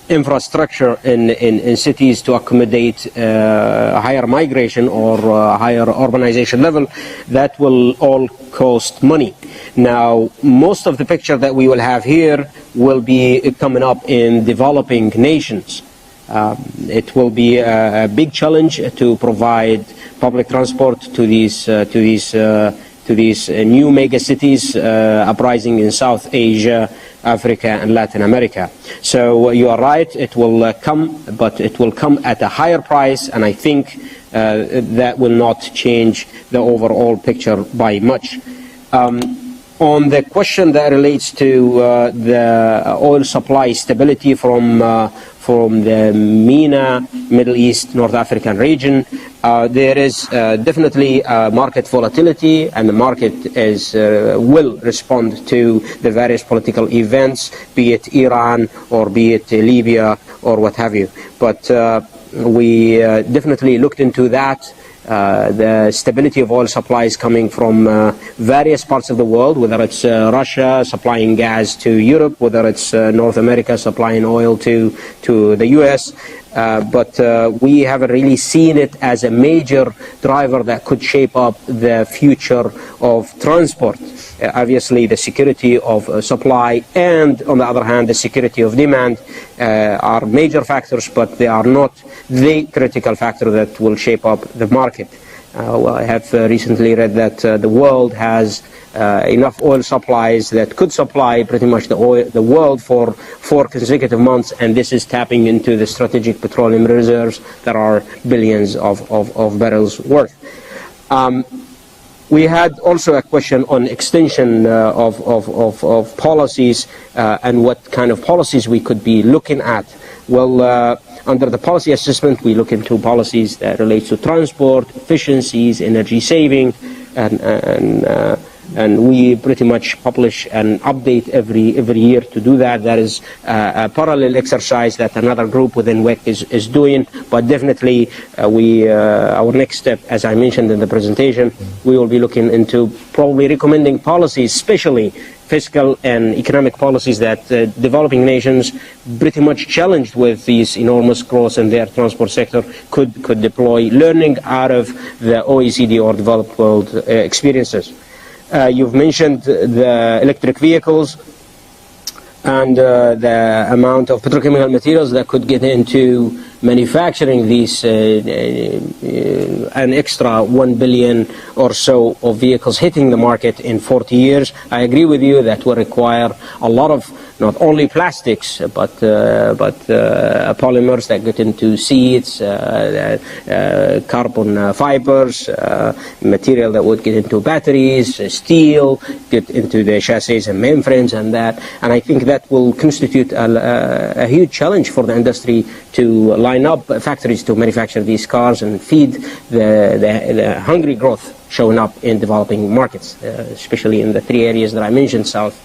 infrastructure in cities to accommodate higher migration or higher urbanization level, that will all cost money. Now, most of the picture that we will have here will be coming up in developing nations. It will be a big challenge to provide public transport to these to these new mega cities uprising in South Asia, Africa and Latin America. So you are right, it will come, but it will come at a higher price, and I think that will not change the overall picture by much. On the question that relates to the oil supply stability from the MENA, Middle East, North African region, there is definitely market volatility, and the market will respond to the various political events, be it Iran or be it Libya or what have you. But we definitely looked into that. The stability of oil supplies coming from various parts of the world, whether it's Russia supplying gas to Europe, whether it's North America supplying oil to the US. But we haven't really seen it as a major driver that could shape up the future of transport. Obviously, the security of supply and, on the other hand, the security of demand are major factors, but they are not the critical factor that will shape up the market. I have recently read that the world has enough oil supplies that could supply pretty much the world for 4 consecutive months, and this is tapping into the strategic petroleum reserves that are billions of barrels worth. We had also a question on extension of policies and what kind of policies we could be looking at. Well, under the policy assessment, we look into policies that relate to transport, efficiencies, energy saving, and we pretty much publish and update every year to do that. That is a parallel exercise that another group within WEC is doing, but definitely our next step, as I mentioned in the presentation, we will be looking into probably recommending policies, especially fiscal and economic policies that developing nations pretty much challenged with these enormous growth in their transport sector could deploy, learning out of the OECD or developed world experiences. You've mentioned the electric vehicles and the amount of petrochemical materials that could get into manufacturing these an extra 1 billion or so of vehicles hitting the market in 40 years. I agree with you that will require a lot of not only plastics but polymers that get into seats, carbon fibers, material that would get into batteries, steel, get into the chassis and mainframes and that. And I think that will constitute a huge challenge for the industry to line up factories to manufacture these cars and feed the hungry growth showing up in developing markets, especially in the 3 areas that I mentioned: South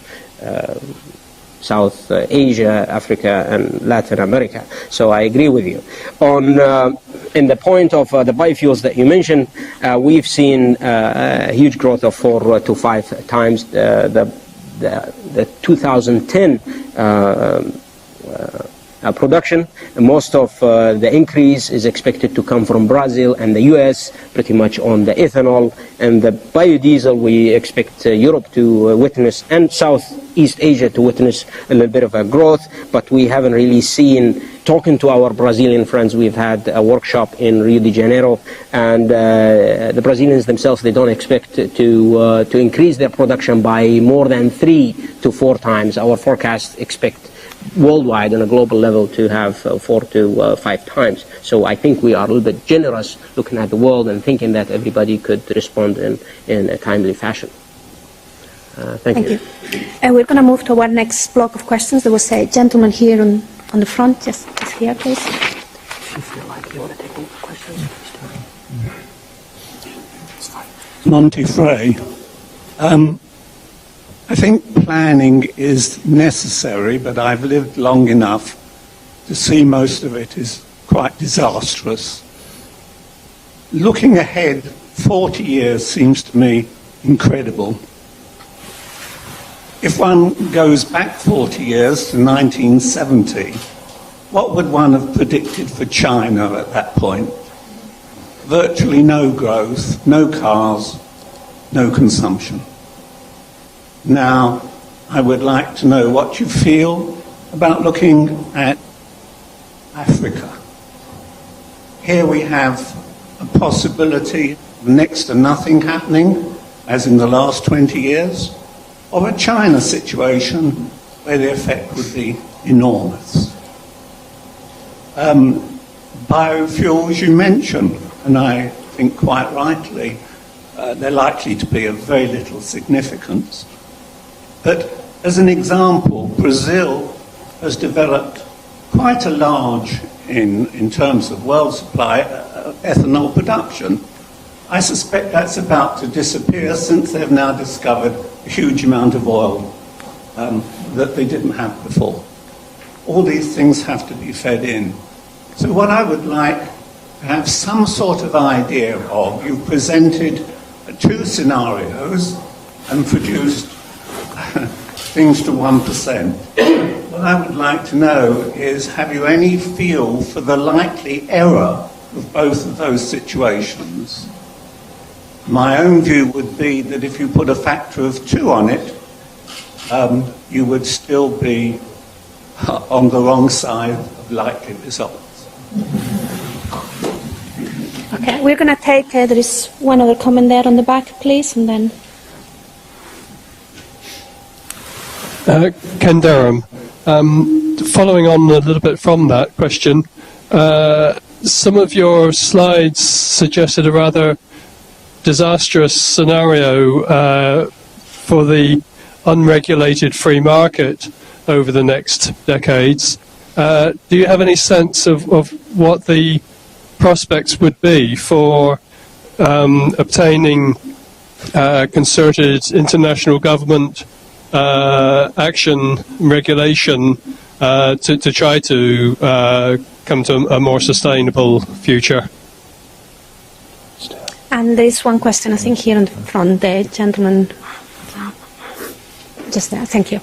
Asia, Africa, and Latin America. So I agree with you. In the point of the biofuels that you mentioned, we've seen a huge growth of 4 to 5 times the 2010 production. Most of the increase is expected to come from Brazil and the US, pretty much on the ethanol. And the biodiesel, we expect Europe to witness and Southeast Asia to witness a little bit of a growth, but we haven't really seen. Talking to our Brazilian friends, we've had a workshop in Rio de Janeiro, and the Brazilians themselves, they don't expect to increase their production by more than 3 to 4 times. Our forecasts expect worldwide on a global level to have 4 to 5 times. So I think we are a little bit generous looking at the world and thinking that everybody could respond in a timely fashion. Thank you. And we're going to move to our next block of questions. There was a gentleman here on the front. Just here, please. If you feel like you want to take more questions, it's fine. Monty Frey. I think planning is necessary, but I've lived long enough to see most of it is quite disastrous. Looking ahead, 40 years seems to me incredible. If one goes back 40 years to 1970, what would one have predicted for China at that point? Virtually no growth, no cars, no consumption. Now, I would like to know what you feel about looking at Africa. Here we have a possibility of next to nothing happening, as in the last 20 years, or a China situation where the effect would be enormous. Biofuels you mentioned, and I think quite rightly, they're likely to be of very little significance. But as an example, Brazil has developed quite a large, in terms of world supply, ethanol production. I suspect that's about to disappear since they've now discovered a huge amount of oil that they didn't have before. All these things have to be fed in. So what I would like to have some sort of idea of, you've presented 2 scenarios and produced things to 1%. What I would like to know is, have you any feel for the likely error of both of those situations? My own view would be that if you put a factor of 2 on it, you would still be on the wrong side of likely results. Okay, we're going to take, there is one other comment there on the back, please, and then... Ken Durham. Following on a little bit from that question, some of your slides suggested a rather disastrous scenario for the unregulated free market over the next decades. Do you have any sense of what the prospects would be for obtaining concerted international government action, regulation to try to come to a more sustainable future? And there is one question, I think, here in the front, the gentleman just there. Thank you.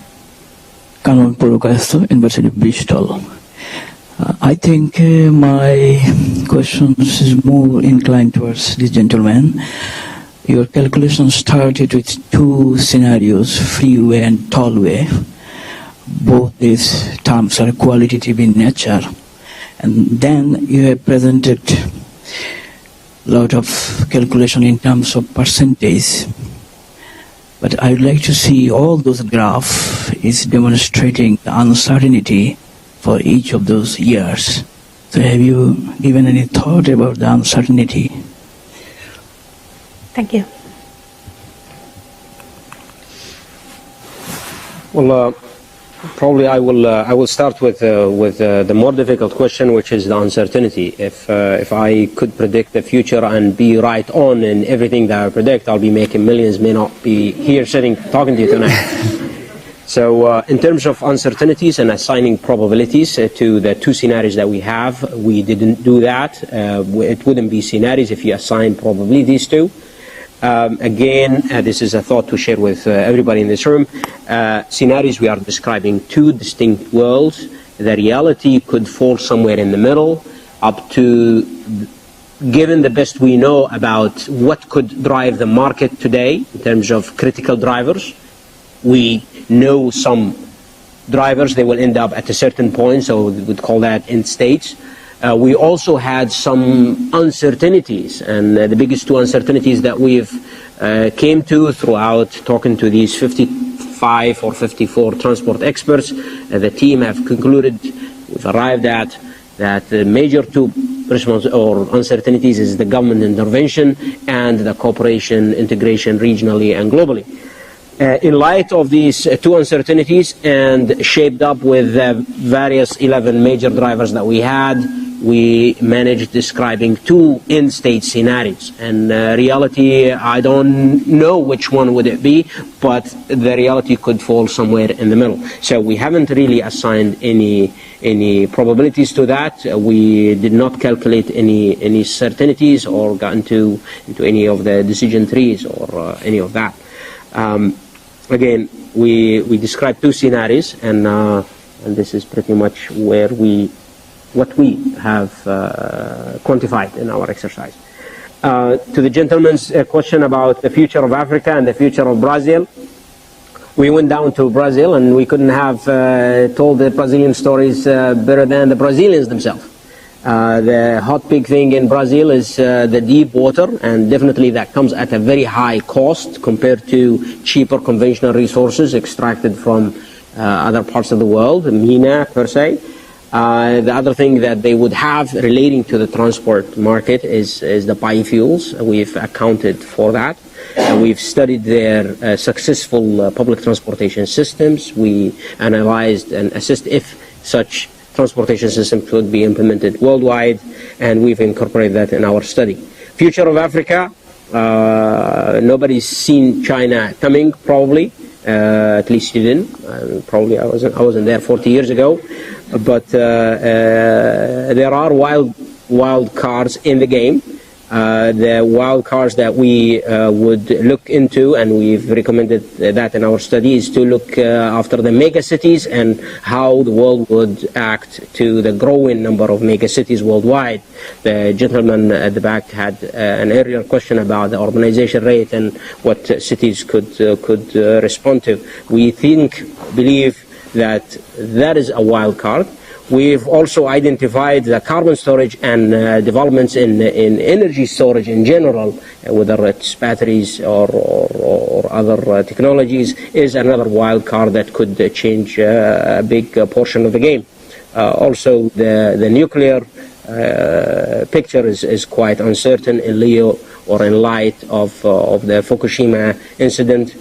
Kanon Purukasto, University of Bristol. I think my question is more inclined towards this gentleman. Your calculation started with 2 scenarios, freeway and tollway. Both these terms are qualitative in nature. And then you have presented a lot of calculation in terms of percentage. But I would like to see all those graphs is demonstrating the uncertainty for each of those years. So have you given any thought about the uncertainty? Thank you. Well, probably I will start with the more difficult question, which is the uncertainty. If I could predict the future and be right on in everything that I predict, I'll be making millions, may not be here sitting talking to you tonight. So in terms of uncertainties and assigning probabilities to the 2 scenarios that we have, we didn't do that. It wouldn't be scenarios if you assign probabilities to. Again, this is a thought to share with everybody in this room. Scenarios, we are describing 2 distinct worlds. The reality could fall somewhere in the middle, up to, given the best we know about what could drive the market today in terms of critical drivers. We know some drivers, they will end up at a certain point, so we would call that end states. We also had some uncertainties, and the biggest 2 uncertainties that we've came to throughout talking to these 55 or 54 transport experts, the team have concluded, we've arrived at, that the major 2 uncertainties is the government intervention and the cooperation, integration regionally and globally. In light of these 2 uncertainties and shaped up with the various 11 major drivers that we had, we managed describing 2 end-state scenarios. And reality, I don't know which one would it be, but the reality could fall somewhere in the middle. So we haven't really assigned any probabilities to that. We did not calculate any certainties or got into any of the decision trees or any of that. Again, we described 2 scenarios, and this is pretty much what we have quantified in our exercise. To the gentleman's question about the future of Africa and the future of Brazil, we went down to Brazil and we couldn't have told the Brazilian stories better than the Brazilians themselves. The hot big thing in Brazil is the deep water, and definitely that comes at a very high cost compared to cheaper conventional resources extracted from other parts of the world, MENA per se. The other thing that they would have relating to the transport market is the biofuels. We've accounted for that. We've studied their successful public transportation systems. We analyzed and assessed if such transportation systems could be implemented worldwide, and we've incorporated that in our study. Future of Africa, nobody's seen China coming, probably. At least you didn't. Probably I wasn't there 40 years ago. But there are wild cards in the game. The wild cards that we would look into, and we've recommended that in our study, is to look after the mega cities and how the world would act to the growing number of mega cities worldwide. The gentleman at the back had an earlier question about the urbanization rate and what cities could respond to. We believe that is a wild card. We've also identified the carbon storage and developments in energy storage in general, whether it's batteries or other technologies, is another wild card that could change a big portion of the game. Also, the nuclear picture is quite uncertain in in light of the Fukushima incident.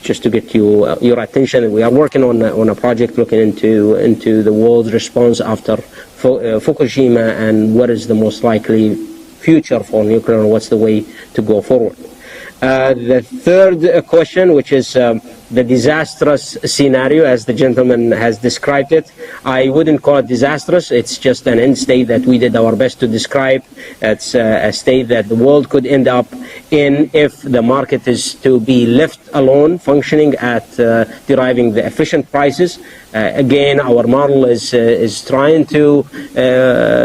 Just to get your attention, we are working on a project looking into the world's response after Fukushima and what is the most likely future for nuclear and what's the way to go forward. The third question, which is the disastrous scenario, as the gentleman has described it, I wouldn't call it disastrous. It's just an end state that we did our best to describe. It's a state that the world could end up in if the market is to be left alone, functioning at deriving the efficient prices. Again, our model is trying to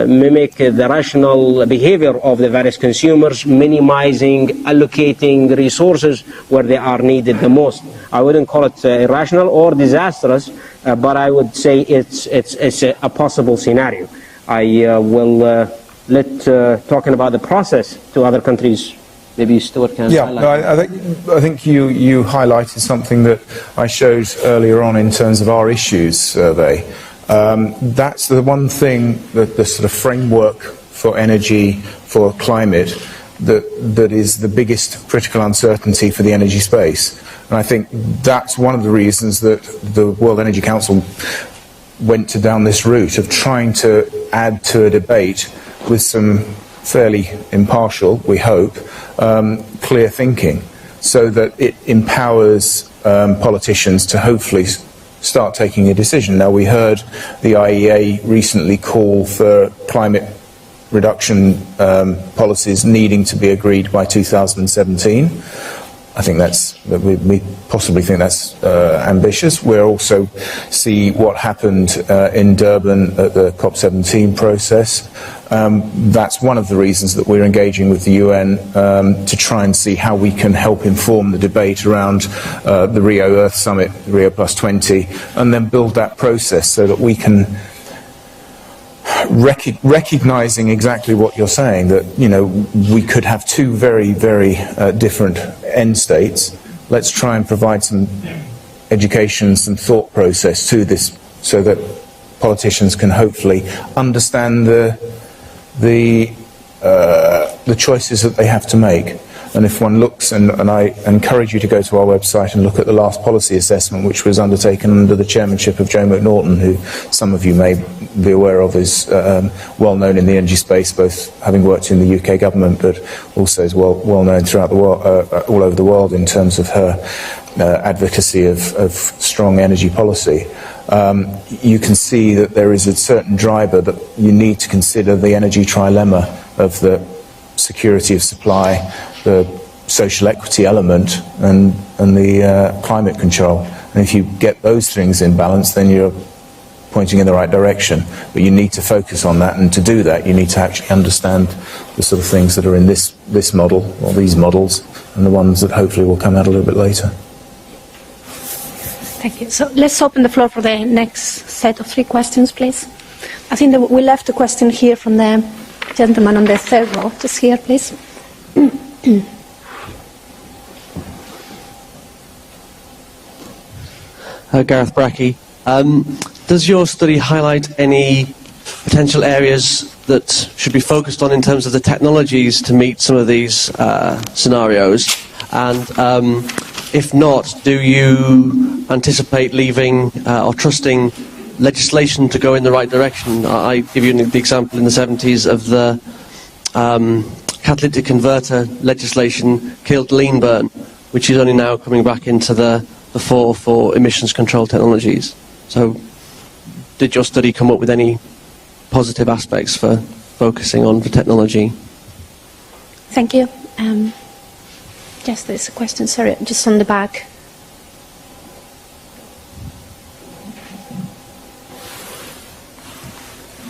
mimic the rational behavior of the various consumers, minimizing, allocating resources where they are needed the most. I wouldn't call it irrational or disastrous, but I would say it's a possible scenario. I will let talking about the process to other countries. Maybe Stuart can highlight. I think you highlighted something that I showed earlier on in terms of our issues survey. That's the one thing, that the sort of framework for energy, for climate, that is the biggest critical uncertainty for the energy space. And I think that's one of the reasons that the World Energy Council went down this route of trying to add to a debate with some fairly impartial, we hope, clear thinking, so that it empowers politicians to hopefully start taking a decision. Now, we heard the IEA recently call for climate reduction policies needing to be agreed by 2017. I think we possibly think that's ambitious. We'll also see what happened in Durban at the COP17 process. That's one of the reasons that we're engaging with the UN to try and see how we can help inform the debate around the Rio Earth Summit, Rio +20, and then build that process so that we can, recognizing exactly what you're saying, that we could have two very, very different end states. Let's try and provide some education, some thought process to this, so that politicians can hopefully understand the choices that they have to make. And if one looks, and I encourage you to go to our website and look at the last policy assessment, which was undertaken under the chairmanship of Joe McNaughton, who some of you may be aware of is well known in the energy space, both having worked in the UK government, but also is well known throughout the world, all over the world, in terms of her advocacy of strong energy policy. You can see that there is a certain driver that you need to consider the energy trilemma of the security of supply, the social equity element, and the climate control. And if you get those things in balance, then you're pointing in the right direction. But you need to focus on that, and to do that you need to actually understand the sort of things that are in this model, or these models, and the ones that hopefully will come out a little bit later. Thank you. So let's open the floor for the next set of 3 questions, please. I think that we left a question here from the gentleman on the third row. Just here, please. Gareth Brackey. Does your study highlight any potential areas that should be focused on in terms of the technologies to meet some of these scenarios? And if not, do you anticipate leaving or trusting legislation to go in the right direction? I give you the example in the 70s of the catalytic converter legislation killed lean burn, which is only now coming back into the fore for emissions control technologies. So did your study come up with any positive aspects for focusing on the technology? Thank you. Yes, there's a question, sorry, just on the back.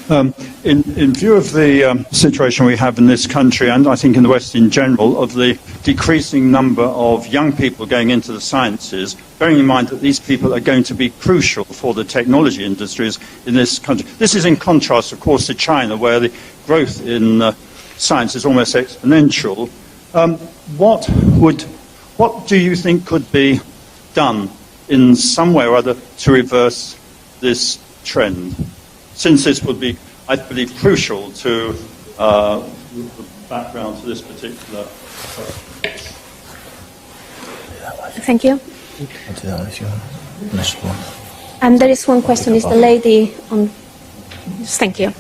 In view of the situation we have in this country, and I think in the West in general, of the decreasing number of young people going into the sciences, bearing in mind that these people are going to be crucial for the technology industries in this country. This is in contrast, of course, to China, where the growth in science is almost exponential. What do you think could be done in some way or other to reverse this trend? Since this would be, I believe, crucial to the background to this particular question. Thank you. And there is one question, is the lady on... Thank you.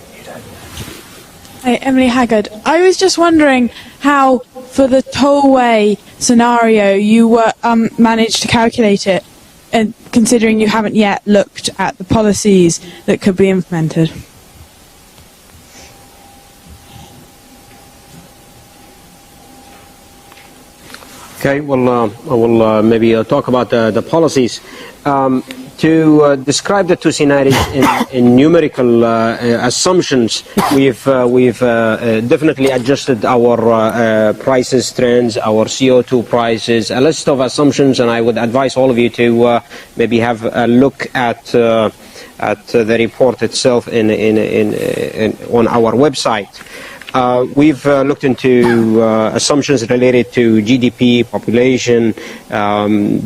Hi, Emily Haggard. I was just wondering how, for the tollway scenario, you managed to calculate it, and considering you haven't yet looked at the policies that could be implemented. Okay, well, I will maybe talk about the policies. To describe the two scenarios in numerical assumptions, we've definitely adjusted our prices trends, our CO2 prices, a list of assumptions, and I would advise all of you to maybe have a look at the report itself on our website. We've looked into assumptions related to GDP, population,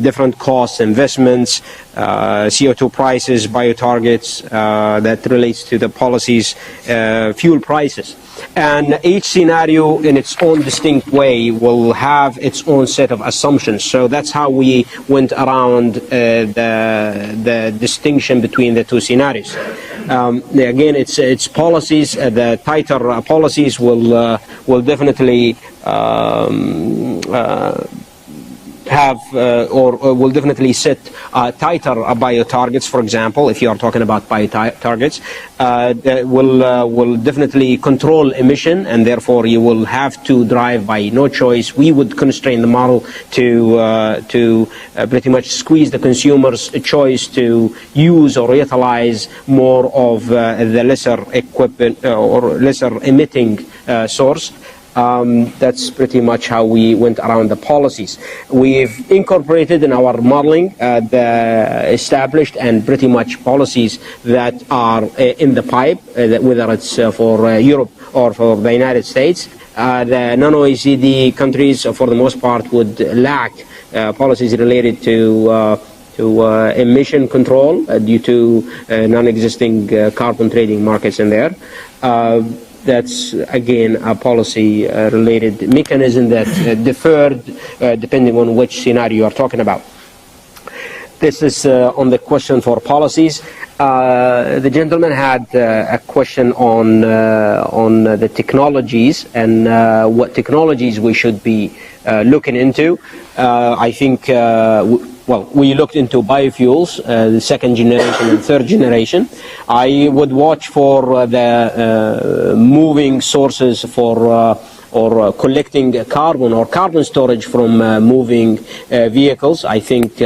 different costs, investments, CO2 prices, bio-targets, that relates to the policies, fuel prices. And each scenario in its own distinct way will have its own set of assumptions. So that's how we went around the distinction between the two scenarios. Again, it's policies. The tighter policies will definitely have or will definitely set tighter bio-targets. For example, if you are talking about bio-targets, that will definitely control emission, and therefore you will have to drive by no choice. We would constrain the model to pretty much squeeze the consumer's choice to use or utilize more of the lesser equipment or lesser emitting source. That's pretty much how we went around the policies. We've incorporated in our modeling the established and pretty much policies that are in the pipe, whether it's for Europe or for the United States. The non-OECD countries, for the most part, would lack policies related to emission control due to non-existing carbon trading markets in there. That's, again, a policy-related mechanism that deferred depending on which scenario you are talking about. This is on the question for policies. The gentleman had a question on the technologies and what technologies we should be looking into. I think we looked into biofuels, the second generation and third generation. I would watch for the moving sources for or collecting carbon or carbon storage from moving vehicles. I think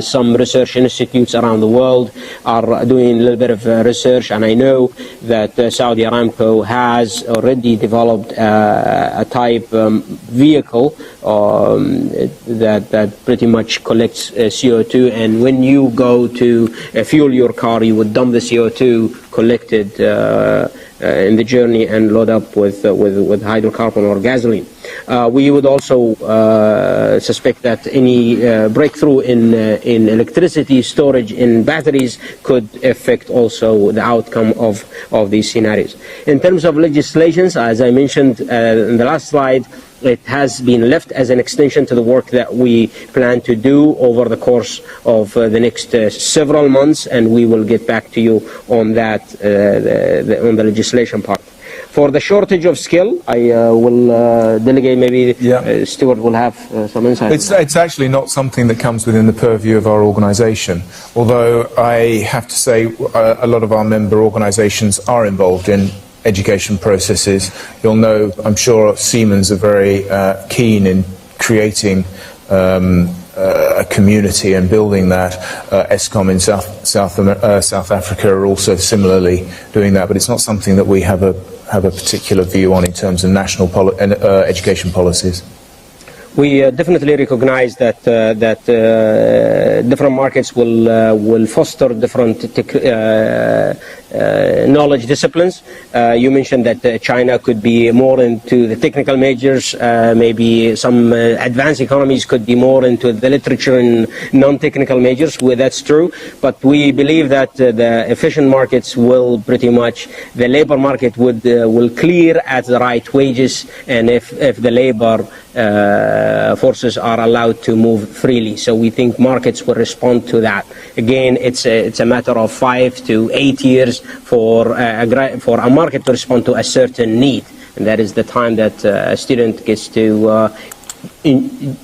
some research institutes around the world are doing a little bit of research, and I know that Saudi Aramco has already developed a type vehicle that pretty much collects CO2, and when you go to fuel your car, you would dump the CO2 collected in the journey and load up with hydrocarbon or gasoline. We would also suspect that any breakthrough in electricity storage in batteries could affect also the outcome of these scenarios. In terms of legislations, as I mentioned in the last slide, it has been left as an extension to the work that we plan to do over the course of the next several months, and we will get back to you on that, on the legislation part. For the shortage of skill, I will delegate, maybe Stuart will have some insight. It's actually not something that comes within the purview of our organisation, although I have to say a lot of our member organisations are involved in education processes. You'll know, I'm sure Siemens are very keen in creating a community and building that. ESCOM in South Africa are also similarly doing that, but it's not something that we have a particular view on in terms of national education policies. We definitely recognize that different markets will foster different knowledge disciplines. You mentioned that China could be more into the technical majors. Maybe some advanced economies could be more into the literature and non-technical majors. Well, that's true. But we believe that the efficient markets will pretty much, the labor market will clear at the right wages, and if the labor forces are allowed to move freely. So we think markets will respond to that. Again, it's a matter of 5 to 8 years for a market to respond to a certain need, and that is the time that a student gets to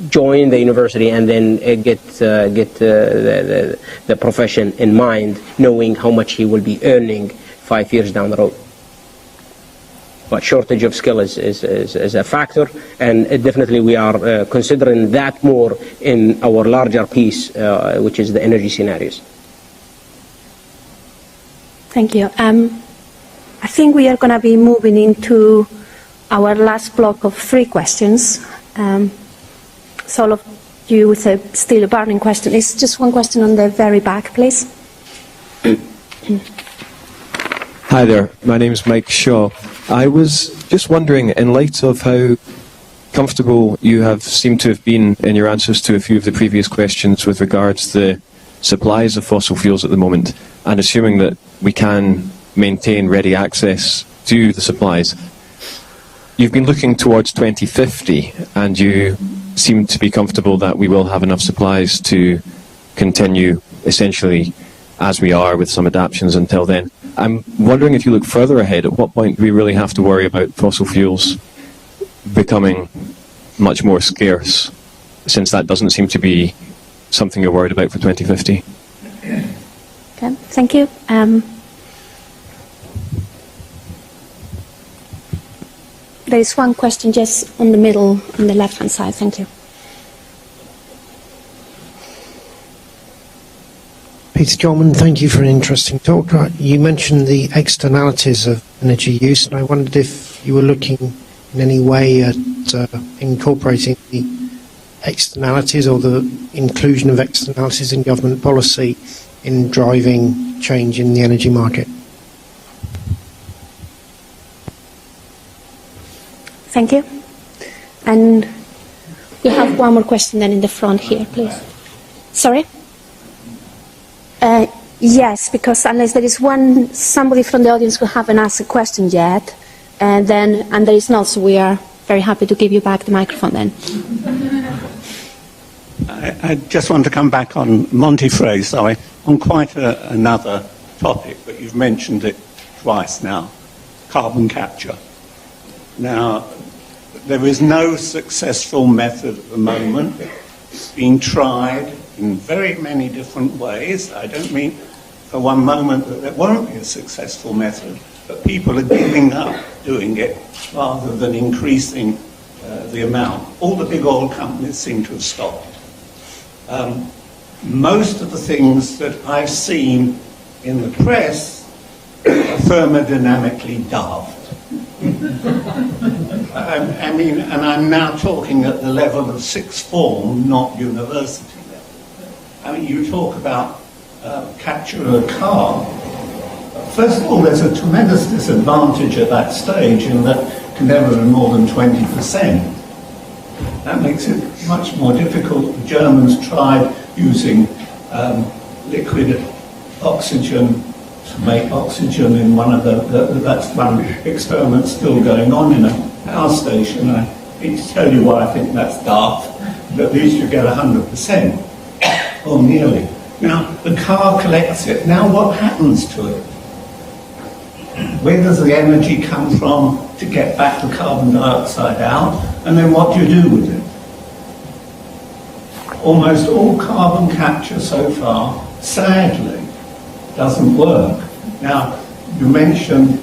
join the university and then get the profession in mind, knowing how much he will be earning 5 years down the road. But shortage of skill is a factor, and definitely we are considering that more in our larger piece, which is the energy scenarios. Thank you. I think we are going to be moving into our last block of 3 questions. So all of you with still a burning question. It's just one question on the very back, please. Hi there, my name is Mike Shaw. I was just wondering, in light of how comfortable you have seemed to have been in your answers to a few of the previous questions with regards to the supplies of fossil fuels at the moment, and assuming that we can maintain ready access to the supplies, you've been looking towards 2050, and you seem to be comfortable that we will have enough supplies to continue essentially as we are with some adaptations until then. I'm wondering, if you look further ahead, at what point do we really have to worry about fossil fuels becoming much more scarce, since that doesn't seem to be something you're worried about for 2050? Okay, thank you. There is one question just on the middle, on the left-hand side. Thank you. Peter Jolman, thank you for an interesting talk. You mentioned the externalities of energy use, and I wondered if you were looking in any way at incorporating the externalities or the inclusion of externalities in government policy in driving change in the energy market. Thank you. And we have one more question then in the front here, please. Sorry? Yes, because unless there is somebody from the audience who haven't asked a question yet, and there is not, so we are very happy to give you back the microphone then. I just want to come back on Montefiore, sorry, on quite another topic, but you've mentioned it twice now, carbon capture. Now, there is no successful method at the moment. It's been tried in very many different ways. I don't mean for one moment that there won't be a successful method, but people are giving up doing it rather than increasing of the amount. All the big oil companies seem to have stopped. Most of the things that I've seen in the press are thermodynamically daft. I mean, and I'm now talking at the level of sixth form, not university level. I mean, you talk about capture of a car. First of all, there's a tremendous disadvantage at that stage in that it can never be more than 20%. That makes it much more difficult. The Germans tried using liquid oxygen to make oxygen in one of that's one experiment still going on in a power station. I need to tell you why I think that's daft, but at least you get 100%, or nearly. Now, the car collects it. Now what happens to it? Where does the energy come from to get back the carbon dioxide out? And then what do you do with it? Almost all carbon capture so far, sadly, doesn't work. Now, you mentioned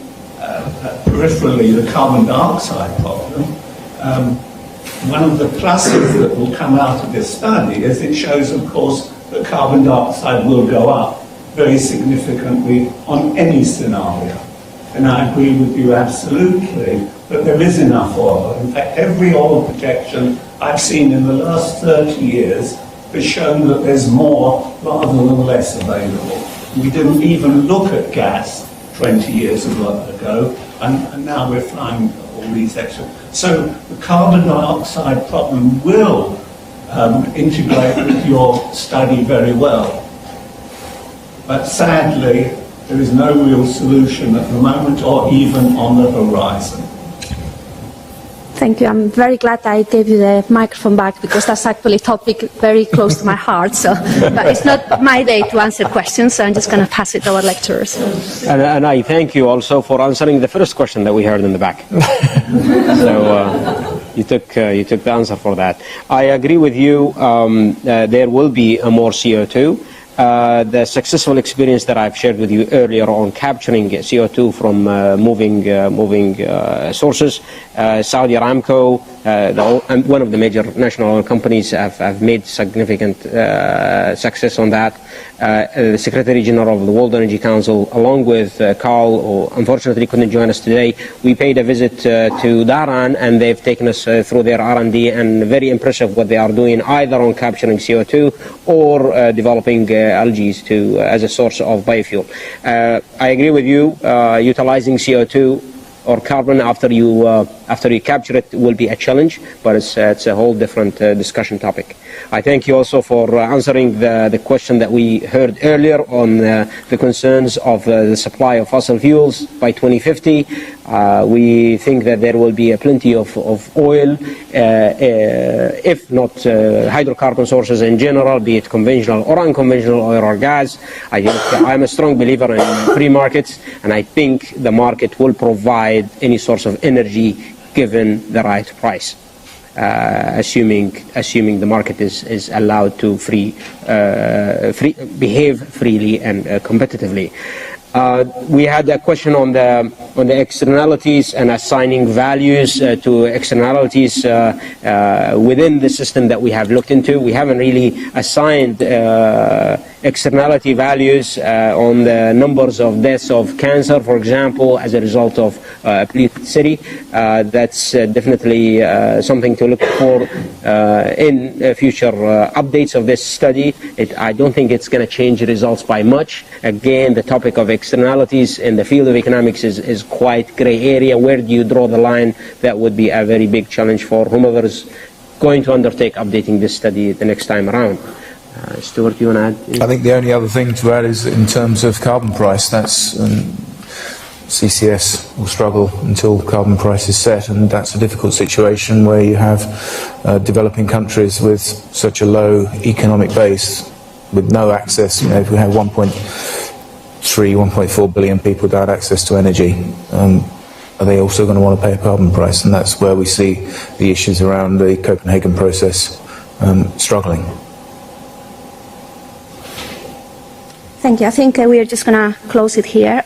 peripherally the carbon dioxide problem. One of the pluses that will come out of this study is it shows, of course, that carbon dioxide will go up very significantly on any scenario. And I agree with you absolutely that there is enough oil. In fact, every oil projection I've seen in the last 30 years has shown that there's more rather than less available. We didn't even look at gas 20 years ago, and now we're flying all these extra. So the carbon dioxide problem will integrate with your study very well. But sadly, there is no real solution at the moment or even on the horizon. Thank you. I'm very glad I gave you the microphone back because that's actually a topic very close to my heart. So, but it's not my day to answer questions, so I'm just going to pass it to our lecturers. And I thank you also for answering the first question that we heard in the back. So you took the answer for that. I agree with you. There will be more CO2. The successful experience that I've shared with you earlier on capturing CO2 from moving sources, Saudi Aramco, one of the major national oil companies have made significant success on that. The Secretary General of the World Energy Council, along with Carl, who unfortunately couldn't join us today, we paid a visit to Dhahran, and they've taken us through their R&D, and very impressive what they are doing, either on capturing CO2 or developing algae as a source of biofuel. I agree with you. Utilizing CO2 or carbon after you capture it will be a challenge, but it's a whole different discussion topic. I thank you also for answering the question that we heard earlier on the concerns of the supply of fossil fuels by 2050. We think that there will be plenty of oil, if not hydrocarbon sources in general, be it conventional or unconventional oil or gas. I'm a strong believer in free markets, and I think the market will provide any source of energy given the right price, assuming the market is allowed to behave freely and competitively. We had a question on the externalities and assigning values to externalities within the system that we have looked into. We haven't really assigned externality values on the numbers of deaths of cancer, for example, as a result of polluted city. That's definitely something to look for in future updates of this study. I don't think it's going to change the results by much. Again, the topic of externalities in the field of economics is quite gray area. Where do you draw the line? That would be a very big challenge for whomever is going to undertake updating this study the next time around. Stuart, do you want to add? I think the only other thing to add is in terms of carbon price. That's CCS will struggle until carbon price is set, and that's a difficult situation where you have developing countries with such a low economic base with no access. You know, if we have 1.4 billion people without access to energy, are they also going to want to pay a carbon price? And that's where we see the issues around the Copenhagen process struggling. Thank you. I think we are just going to close it here.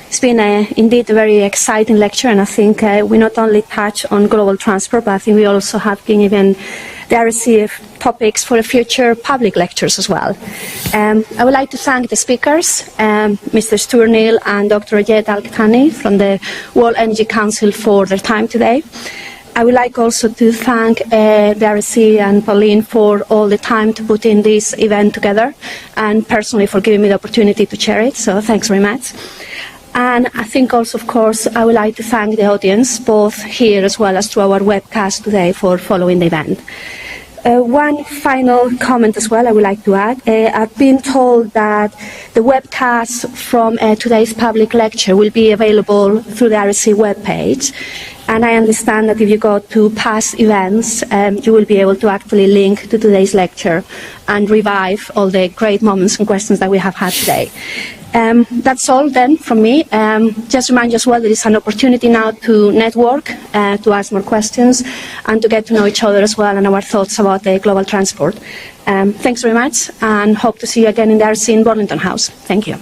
It's been indeed a very exciting lecture, and I think we not only touch on global transport, but I think we also have been given the RSC topics for future public lectures as well. I would like to thank the speakers, Mr. Stuart Neal and Dr. Ayed Al-Qahtani from the World Energy Council for their time today. I would like also to thank the RSC and Pauline for all the time to put in this event together, and personally for giving me the opportunity to chair it, so thanks very much. And I think also, of course, I would like to thank the audience, both here as well as through our webcast today, for following the event. One final comment as well I would like to add. I've been told that the webcast from today's public lecture will be available through the RSC webpage. And I understand that if you go to past events, you will be able to actually link to today's lecture and revive all the great moments and questions that we have had today. That's all then from me. Just remind you as well that it's an opportunity now to network, to ask more questions, and to get to know each other as well and our thoughts about the global transport. Thanks very much, and hope to see you again in the RC in Burlington House. Thank you.